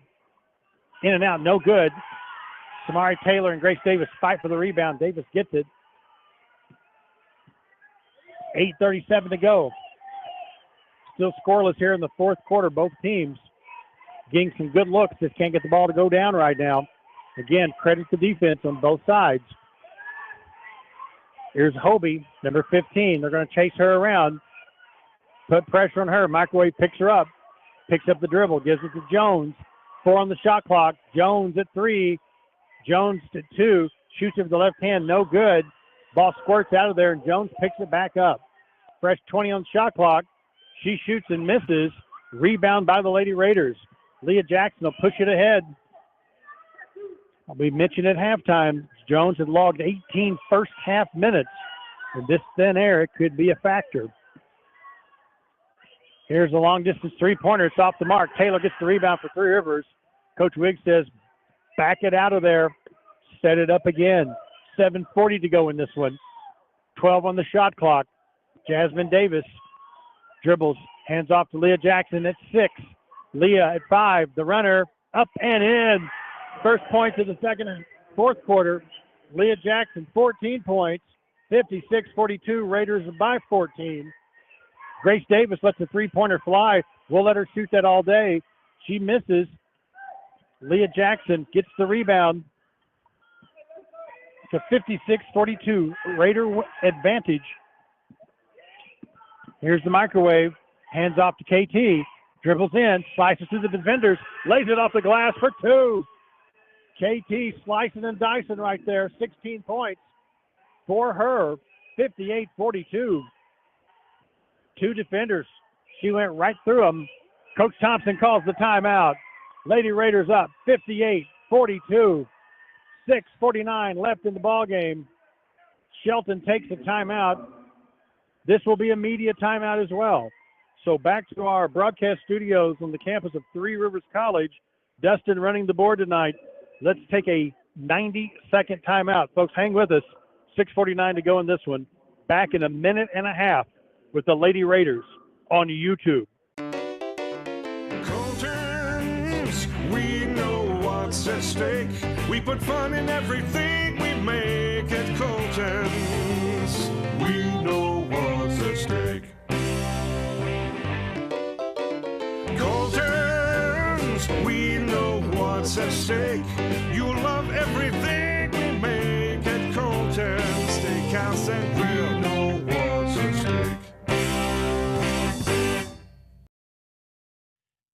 [SPEAKER 6] In and out, no good. Samari Taylor and Grace Davis fight for the rebound. Davis gets it. 8:37 to go. Still scoreless here in the fourth quarter. Both teams getting some good looks. Just can't get the ball to go down right now. Again, credit to defense on both sides. Here's Hobie, number 15. They're going to chase her around. Put pressure on her. Microwave picks her up. Picks up the dribble. Gives it to Jones. 4 on the shot clock. Jones at 3. Jones at 2. Shoots it with the left hand. No good. Ball squirts out of there, and Jones picks it back up. Fresh 20 on the shot clock. She shoots and misses. Rebound by the Lady Raiders. Leah Jackson will push it ahead. We mentioned at halftime, Jones had logged 18 first half minutes. In this thin air, it could be a factor. Here's a long distance three-pointer. It's off the mark. Taylor gets the rebound for Three Rivers. Coach Wiggs says, back it out of there. Set it up again. 7:40 to go in this one. 12 on the shot clock. Jasmine Davis dribbles, hands off to Leah Jackson at 6. Leah at 5. The runner up and in. First points of the second and fourth quarter. Leah Jackson, 14 points. 56-42. Raiders by 14. Grace Davis lets the three-pointer fly. We'll let her shoot that all day. She misses. Leah Jackson gets the rebound. It's a 56-42 Raider advantage. Here's the microwave. Hands off to KT. Dribbles in. Slices through the defenders. Lays it off the glass for 2. KT slicing and dicing right there. 16 points for her. 58-42. 2 defenders. She went right through them. Coach Thompson calls the timeout. Lady Raiders up 58-42. 6:49 left in the ball game. Shelton takes a timeout. This will be a media timeout as well. So back to our broadcast studios on the campus of Three Rivers College. Dustin running the board tonight. Let's take a 90-second timeout. Folks, hang with us. 6:49 to go in this one. Back in a minute and a half with the Lady Raiders on YouTube.
[SPEAKER 15] Colton's, we know what's at stake. We put fun in everything we make at Colton's. We know what's at stake. Colton's, we know what's at stake. You'll love everything we make at Colton's Steakhouse and Grill. We know what's at stake.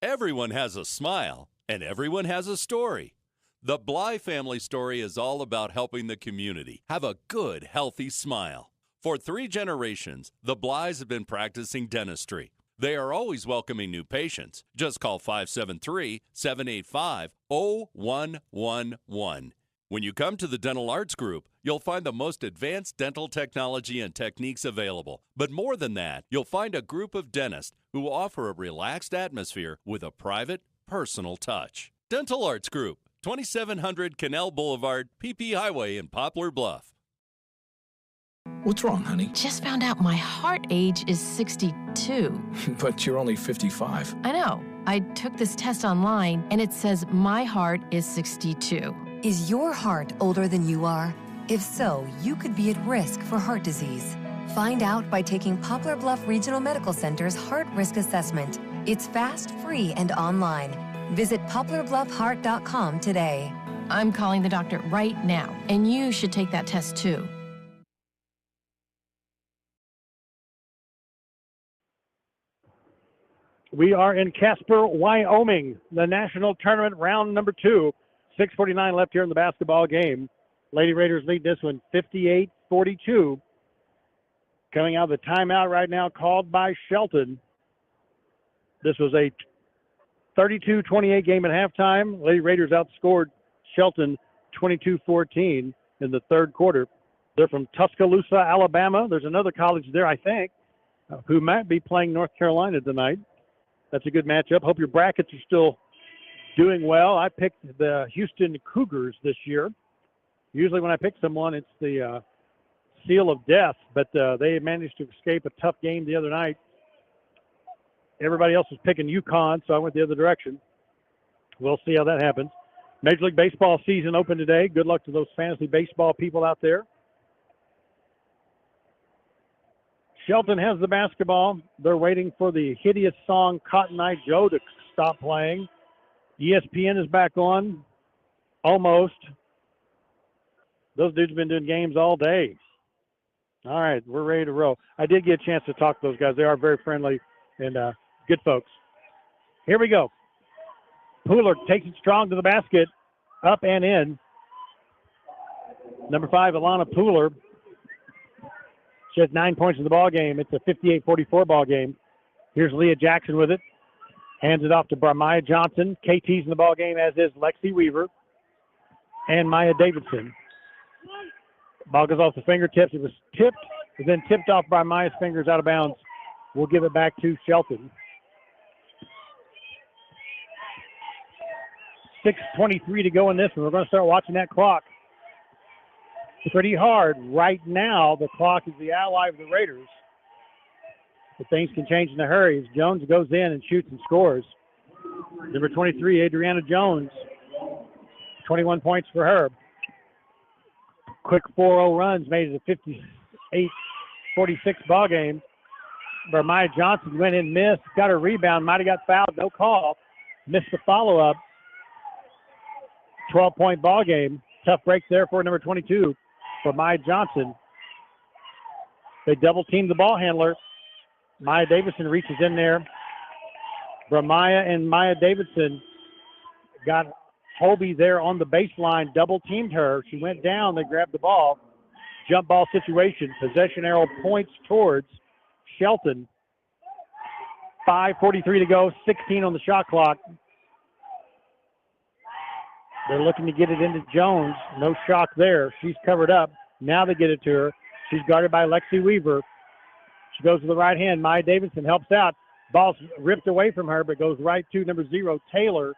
[SPEAKER 9] Everyone has a smile, and everyone has a story. The Bly family story is all about helping the community have a good, healthy smile. For 3 generations, the Blys have been practicing dentistry. They are always welcoming new patients. Just call 573-785-0111. When you come to the Dental Arts Group, you'll find the most advanced dental technology and techniques available. But more than that, you'll find a group of dentists who offer a relaxed atmosphere with a private, personal touch. Dental Arts Group, 2700 Canal Boulevard, PP Highway in Poplar Bluff.
[SPEAKER 10] What's wrong, honey?
[SPEAKER 11] Just found out my heart age is 62.
[SPEAKER 10] But you're only 55.
[SPEAKER 11] I know. I took this test online, and it says my heart is 62.
[SPEAKER 12] Is your heart older than you are? If so, you could be at risk for heart disease. Find out by taking Poplar Bluff Regional Medical Center's Heart Risk Assessment. It's fast, free, and online. Visit poplarbluffheart.com today.
[SPEAKER 11] I'm calling the doctor right now, and you should take that test too.
[SPEAKER 6] We are in Casper, Wyoming, the national tournament round number 2. 6:49 left here in the basketball game. Lady Raiders lead this one 58-42. Coming out of the timeout right now called by Shelton. This was a 32-28 game at halftime. Lady Raiders outscored Shelton 22-14 in the third quarter. They're from Tuscaloosa, Alabama. There's another college there, I think, who might be playing North Carolina tonight. That's a good matchup. Hope your brackets are still doing well. I picked the Houston Cougars this year. Usually when I pick someone, it's the seal of death, but they managed to escape a tough game the other night. Everybody else was picking UConn, so I went the other direction. We'll see how that happens. Major League Baseball season open today. Good luck to those fantasy baseball people out there. Shelton has the basketball. They're waiting for the hideous song Cotton Eye Joe to stop playing. ESPN is back on. Almost. Those dudes have been doing games all day. All right, we're ready to roll. I did get a chance to talk to those guys. They are very friendly and good folks. Here we go. Pooler takes it strong to the basket. Up and in. Number 5, Alana Pooler. She has 9 points in the ball game. It's a 58-44 ball game. Here's Leah Jackson with it. Hands it off to Maya Johnson. KT's in the ball game, as is Lexi Weaver and Maya Davidson. Ball goes off the fingertips. It was tipped, and then tipped off by Maya's fingers out of bounds. We'll give it back to Shelton. 6:23 to go in this one. We're going to start watching that clock pretty hard. Right now, the clock is the ally of the Raiders. But things can change in a hurry as Jones goes in and shoots and scores. Number 23, Adriana Jones. 21 points for her. Quick 4-0 runs made it a 58-46 ball game. But Maya Johnson went in, missed, got a rebound, might have got fouled, no call. Missed the follow-up. 12-point ball game. Tough break there for number 22 for Maya Johnson. They double-teamed the ball handler. Maya Davidson reaches in there. Maya and Maya Davidson got Hobie there on the baseline, double-teamed her. She went down. They grabbed the ball. Jump ball situation. Possession arrow points towards Shelton. 5:43 to go, 16 on the shot clock. They're looking to get it into Jones. No shock there. She's covered up. Now they get it to her. She's guarded by Lexi Weaver. She goes to the right hand. Maya Davidson helps out. Ball's ripped away from her, but goes right to number 0, Taylor.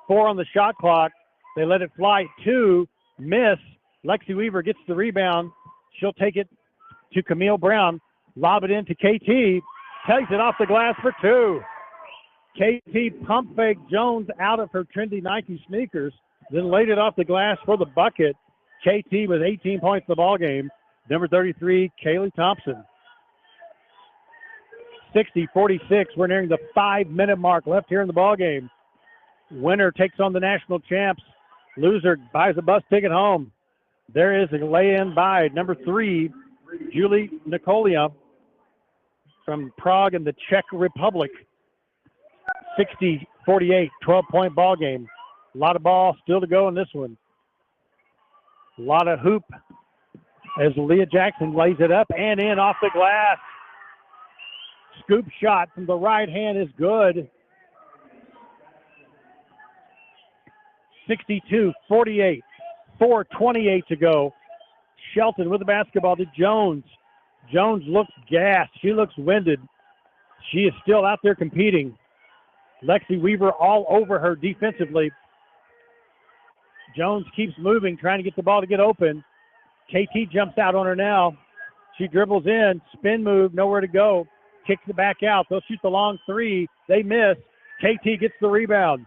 [SPEAKER 6] 4 on the shot clock. They let it fly. 2, miss. Lexi Weaver gets the rebound. She'll take it to Camille Brown. Lob it into KT. Takes it off the glass for two. KT pump fake Jones out of her trendy Nike sneakers, then laid it off the glass for the bucket. KT with 18 points in the ball game. Number 33, Kaylee Thompson. 60-46. We're nearing the 5-minute mark left here in the ball game. Winner takes on the national champs. Loser buys a bus ticket home. There is a lay-in by number 3, Julie Nikolia from Prague in the Czech Republic. 60-48, 12-point ball game. A lot of ball still to go in this one. A lot of hoop as Leah Jackson lays it up and in off the glass. Scoop shot from the right hand is good. 62-48, 4:28 to go. Shelton with the basketball to Jones. Jones looks gassed. She looks winded. She is still out there competing. Lexi Weaver all over her defensively. Jones keeps moving, trying to get the ball to get open. KT jumps out on her now. She dribbles in, spin move, nowhere to go. Kicks it back out. They'll shoot the long three. They miss. KT gets the rebound.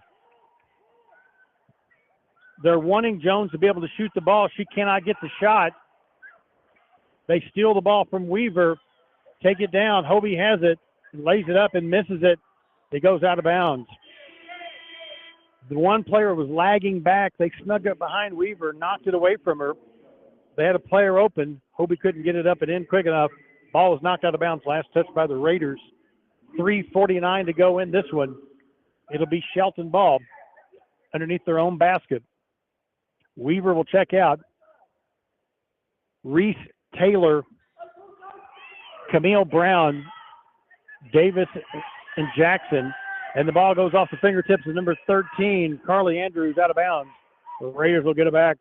[SPEAKER 6] They're wanting Jones to be able to shoot the ball. She cannot get the shot. They steal the ball from Weaver, take it down. Hobie has it, lays it up and misses it. It goes out of bounds. The one player was lagging back. They snuck up behind Weaver, knocked it away from her. They had a player open. Hobie couldn't get it up and in quick enough. Ball was knocked out of bounds. Last touch by the Raiders. 3:49 to go in this one. It'll be Shelton ball underneath their own basket. Weaver will check out. Reese Taylor, Camille Brown, Davis, and Jackson. And the ball goes off the fingertips of number 13, Carly Andrews, out of bounds. The Raiders will get it back.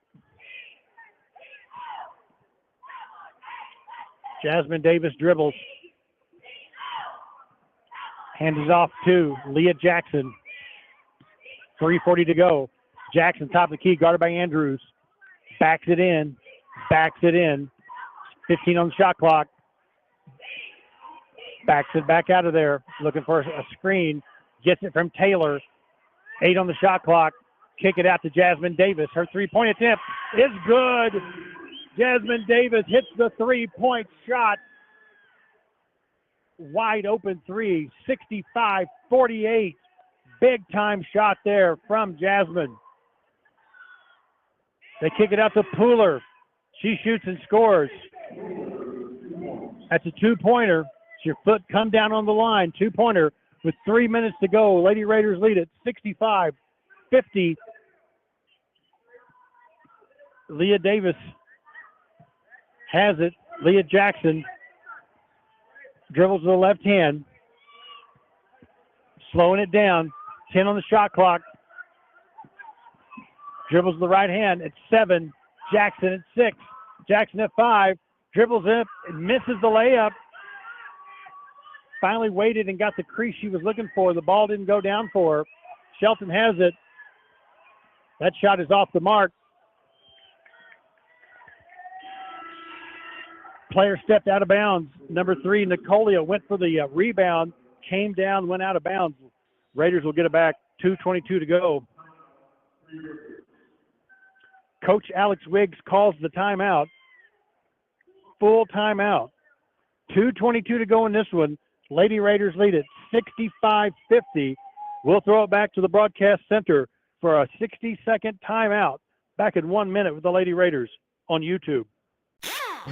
[SPEAKER 6] Jasmine Davis dribbles. Hands it off to Leah Jackson. 3:40 to go. Jackson, top of the key, guarded by Andrews. Backs it in. 15 on the shot clock. Backs it back out of there. Looking for a screen. Gets it from Taylor. 8 on the shot clock. Kick it out to Jasmine Davis. Her three-point attempt is good. Jasmine Davis hits the three-point shot. Wide open three. 65-48. Big-time shot there from Jasmine. They kick it out to Pooler. She shoots and scores. That's a two-pointer. Your foot come down on the line. Two-pointer with 3 minutes to go. Lady Raiders lead it 65-50. Leah Davis has it. Leah Jackson dribbles to the left hand. Slowing it down. 10 on the shot clock. Dribbles to the right hand at 7. Jackson at 6. Jackson at 5. Dribbles up and misses the layup. Finally waited and got the crease she was looking for. The ball didn't go down for her. Shelton has it. That shot is off the mark. Player stepped out of bounds. Number 3, Nicolia, went for the rebound, came down, went out of bounds. Raiders will get it back. 2:22 to go. Coach Alex Wiggs calls the timeout. Full timeout. 2:22 to go in this one. Lady Raiders lead it 65-50. We'll throw it back to the broadcast center for a 60-second timeout. Back in 1 minute with the Lady Raiders on YouTube.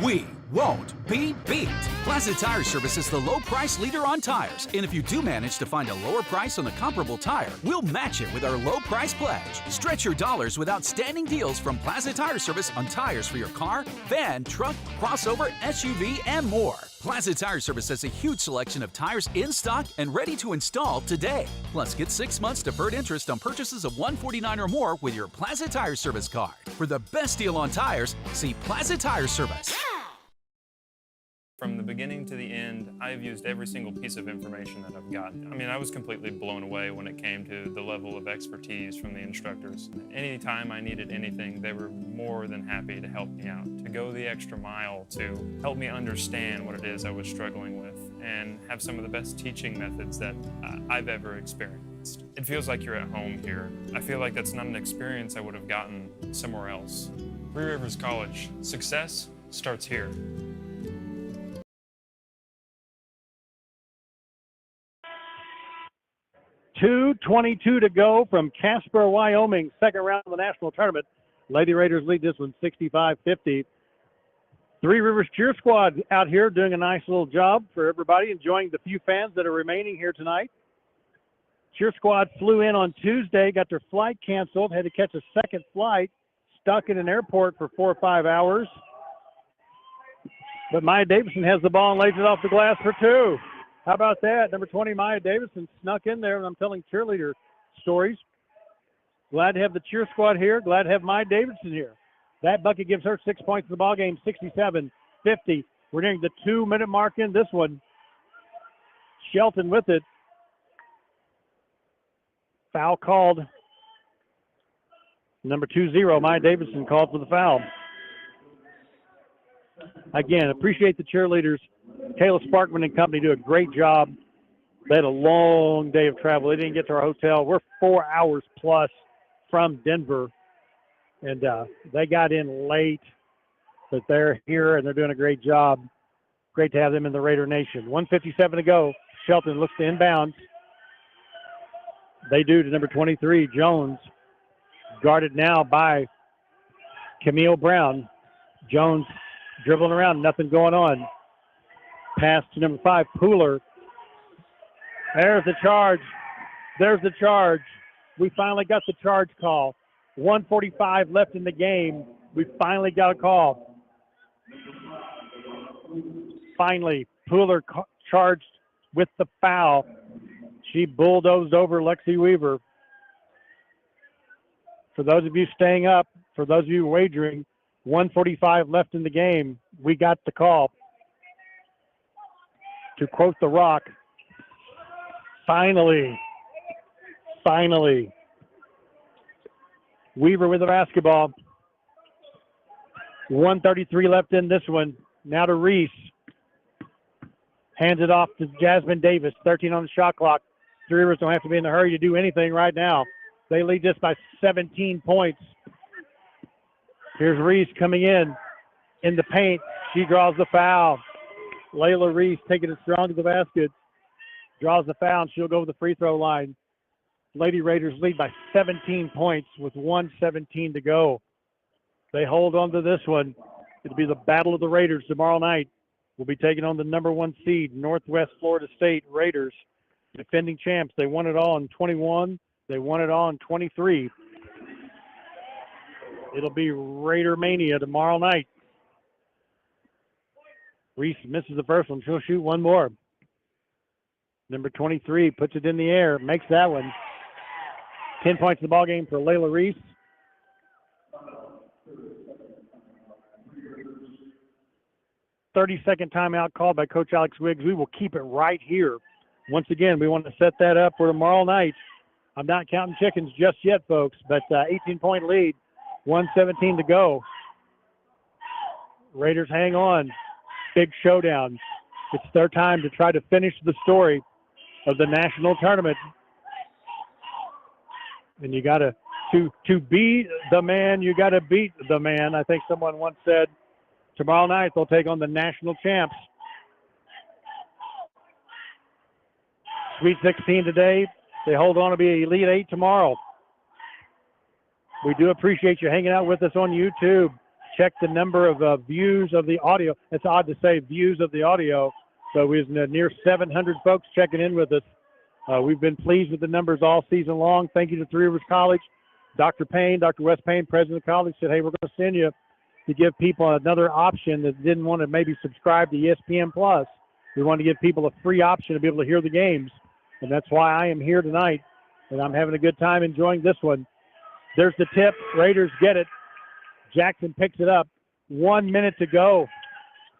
[SPEAKER 13] We won't be beat. Plaza Tire Service is the low price leader on tires. And if you do manage to find a lower price on a comparable tire, we'll match it with our low price pledge. Stretch your dollars with outstanding deals from Plaza Tire Service on tires for your car, van, truck, crossover, SUV, and more. Plaza Tire Service has a huge selection of tires in stock and ready to install today. Plus, get 6 months deferred interest on purchases of $149 or more with your Plaza Tire Service card. For the best deal on tires, see Plaza Tire Service.
[SPEAKER 1] From the beginning to the end, I've used every single piece of information that I've gotten. I mean, I was completely blown away when it came to the level of expertise from the instructors. Anytime I needed anything, they were more than happy to help me out, to go the extra mile to help me understand what it is I was struggling with and have some of the best teaching methods that I've ever experienced. It feels like you're at home here. I feel like that's not an experience I would have gotten somewhere else. Three Rivers College, success starts here.
[SPEAKER 6] 2:22 to go from Casper, Wyoming, second round of the national tournament. Lady Raiders lead this one 65-50. Three Rivers Cheer Squad out here doing a nice little job for everybody, enjoying the few fans that are remaining here tonight. Cheer Squad flew in on Tuesday, got their flight canceled, had to catch a second flight, stuck in an airport for 4 or 5 hours. But Maya Davison has the ball and lays it off the glass for two. How about that? Number 20, Maya Davison, snuck in there, and I'm telling cheerleader stories. Glad to have the cheer squad here. Glad to have Maya Davison here. That bucket gives her 6 points in the ballgame, 67-50. We're nearing the 2-minute mark in this one. Shelton with it. Foul called. Number 20, Maya Davison, called for the foul. Again, appreciate the cheerleaders. Kayla Sparkman and company do a great job. They had a long day of travel. They didn't get to our hotel. We're 4 hours plus from Denver, and they got in late, but they're here and they're doing a great job. Great to have them in the Raider Nation. 1:57 to go. Shelton looks to inbounds. They do to number 23, Jones. Guarded now by Camille Brown. Jones dribbling around, nothing going on. Pass to number 5, Pooler. There's the charge. There's the charge. We finally got the charge call. 1:45 left in the game. We finally got a call. Finally, Pooler charged with the foul. She bulldozed over Lexi Weaver. For those of you staying up, for those of you wagering, 1:45 left in the game, we got the call. To quote The Rock, finally. Weaver with the basketball. 1:33 left in this one. Now to Reese. Hands it off to Jasmine Davis. 13 on the shot clock. Three Rivers don't have to be in a hurry to do anything right now. They lead this by 17 points. Here's Reese coming in the paint. She draws the foul. Layla Reese taking it strong to the basket. Draws the foul, and she'll go to the free throw line. Lady Raiders lead by 17 points with 1:17 to go. They hold on to this one. It'll be the Battle of the Raiders tomorrow night. We'll be taking on the number 1 seed, Northwest Florida State Raiders, defending champs. They won it all in 21. They won it all in 23. It'll be Raider Mania tomorrow night. Reese misses the first one. She'll shoot one more. Number 23 puts it in the air, makes that one. 10 points in the ballgame for Layla Reese. "30-second timeout called by Coach Alex Wiggs. We will keep it right here. Once again, we want to set that up for tomorrow night. I'm not counting chickens just yet, folks, but 18-point lead, 1:17 to go. Raiders hang on. Big showdown. It's their time to try to finish the story of the national tournament. And you got to be the man, you got to beat the man. I think someone once said, tomorrow night they'll take on the national champs. Sweet 16 today. They hold on to be Elite 8 tomorrow. We do appreciate you hanging out with us on YouTube. Check the number of views of the audio. It's odd to say views of the audio. So we've near 700 folks checking in with us. We've been pleased with the numbers all season long. Thank you to Three Rivers College. Dr. Payne, Dr. Wes Payne, president of the college, said, hey, we're going to send you to give people another option that didn't want to maybe subscribe to ESPN+. We want to give people a free option to be able to hear the games. And that's why I am here tonight. And I'm having a good time enjoying this one. There's the tip. Raiders get it. Jackson picks it up. 1 minute to go.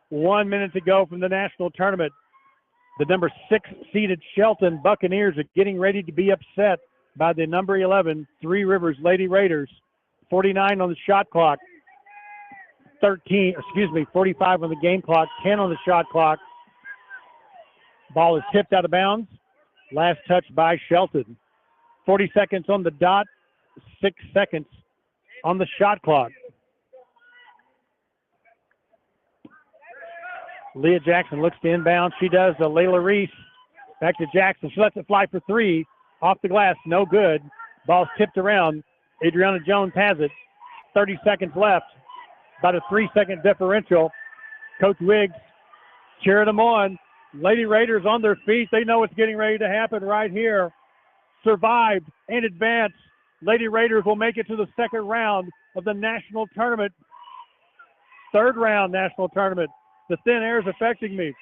[SPEAKER 6] 1 minute to go from the national tournament. The number 6 seeded Shelton Buccaneers are getting ready to be upset by the number 11 Three Rivers Lady Raiders. 49 on the shot clock. 45 on the game clock, 10 on the shot clock. Ball is tipped out of bounds. Last touch by Shelton. 40 seconds on the dot, 6 seconds on the shot clock. Leah Jackson looks to inbound. She does. Layla Reese back to Jackson. She lets it fly for 3. Off the glass, no good. Ball's tipped around. Adriana Jones has it. 30 seconds left. About a 3-second differential. Coach Wiggs cheering them on. Lady Raiders on their feet. They know what's getting ready to happen right here. Survived and advanced. Lady Raiders will make it to the second round of the national tournament. Third round national tournament. The thin air is affecting me.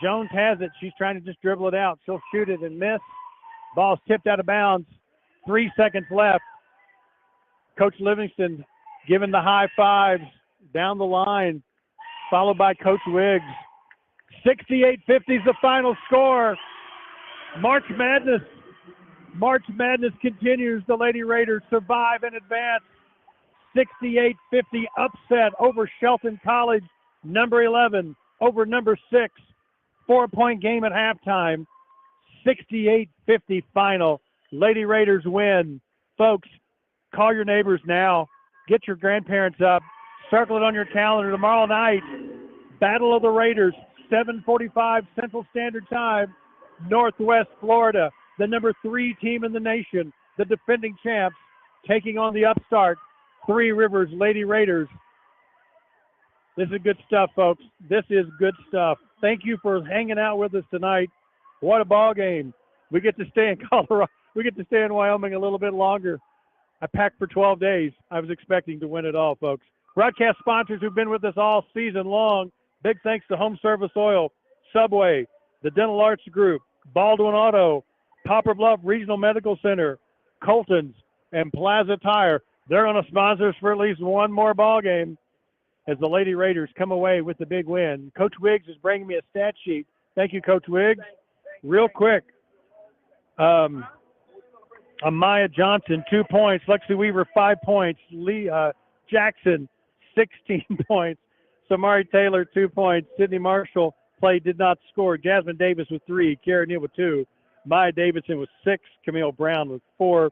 [SPEAKER 6] Jones has it. She's trying to just dribble it out. She'll shoot it and miss. Ball's tipped out of bounds. 3 seconds left. Coach Livingston giving the high fives down the line, followed by Coach Wiggs. 68-50 is the final score. March Madness continues. The Lady Raiders survive and advance. 68-50 upset over Shelton College, number 11, over number 6. 4-point game at halftime. 68-50 final. Lady Raiders win. Folks, call your neighbors now. Get your grandparents up. Circle it on your calendar tomorrow night. Battle of the Raiders, 7:45 Central Standard Time, Northwest Florida. The number 3 team in the nation, the defending champs, taking on the upstart, Three Rivers Lady Raiders. This is good stuff, folks. This is good stuff. Thank you for hanging out with us tonight. What a ball game. We get to stay in Colorado. We get to stay in Wyoming a little bit longer. I packed for 12 days. I was expecting to win it all, folks. Broadcast sponsors who've been with us all season long. Big thanks to Home Service Oil, Subway, the Dental Arts Group, Baldwin Auto, Poplar Bluff Regional Medical Center, Colton's, and Plaza Tire. They're going to sponsor us for at least one more ball game as the Lady Raiders come away with the big win. Coach Wiggs is bringing me a stat sheet. Thank you, Coach Wiggs. Real quick, Amaya Johnson, 2 points. Lexi Weaver, 5 points. Lee Jackson, 16 points. Samari Taylor, 2 points. Sydney Marshall did not score. Jasmine Davis with 3. Kara Neal with 2. Maya Davidson with 6. Camille Brown with 4.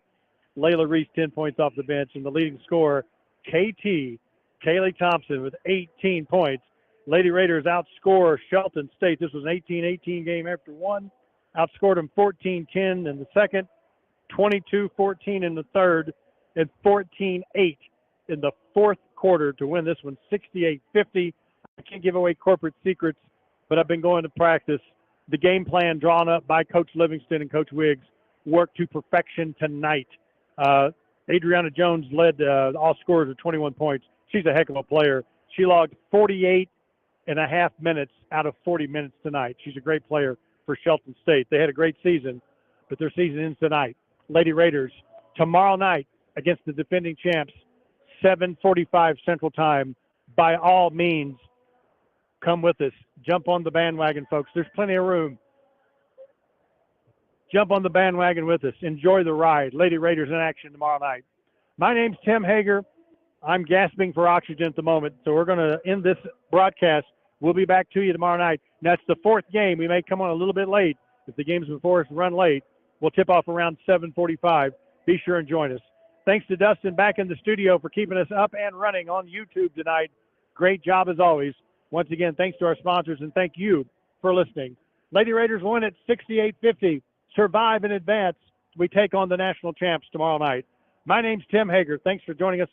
[SPEAKER 6] Layla Reese, 10 points off the bench. And the leading scorer, KT, Kaylee Thompson with 18 points. Lady Raiders outscore Shelton State. This was an 18-18 game after one. Outscored them 14-10 in the second, 22-14 in the third, and 14-8 in the fourth quarter to win this one 68-50. I can't give away corporate secrets, but I've been going to practice. The game plan drawn up by Coach Livingston and Coach Wiggs worked to perfection tonight. Adriana Jones led all scorers with 21 points. She's a heck of a player. She logged 48.5 minutes out of 40 minutes tonight. She's a great player for Shelton State. They had a great season, but their season ends tonight. Lady Raiders, tomorrow night against the defending champs, 7:45 Central Time. By all means, come with us. Jump on the bandwagon, folks. There's plenty of room. Jump on the bandwagon with us. Enjoy the ride. Lady Raiders in action tomorrow night. My name's Tim Hager. I'm gasping for oxygen at the moment, so we're going to end this broadcast. We'll be back to you tomorrow night. That's the fourth game. We may come on a little bit late. If the games before us run late, we'll tip off around 7:45. Be sure and join us. Thanks to Dustin back in the studio for keeping us up and running on YouTube tonight. Great job as always. Once again, thanks to our sponsors, and thank you for listening. Lady Raiders win at 68-50. Survive and advance. We take on the national champs tomorrow night. My name's Tim Hager. Thanks for joining us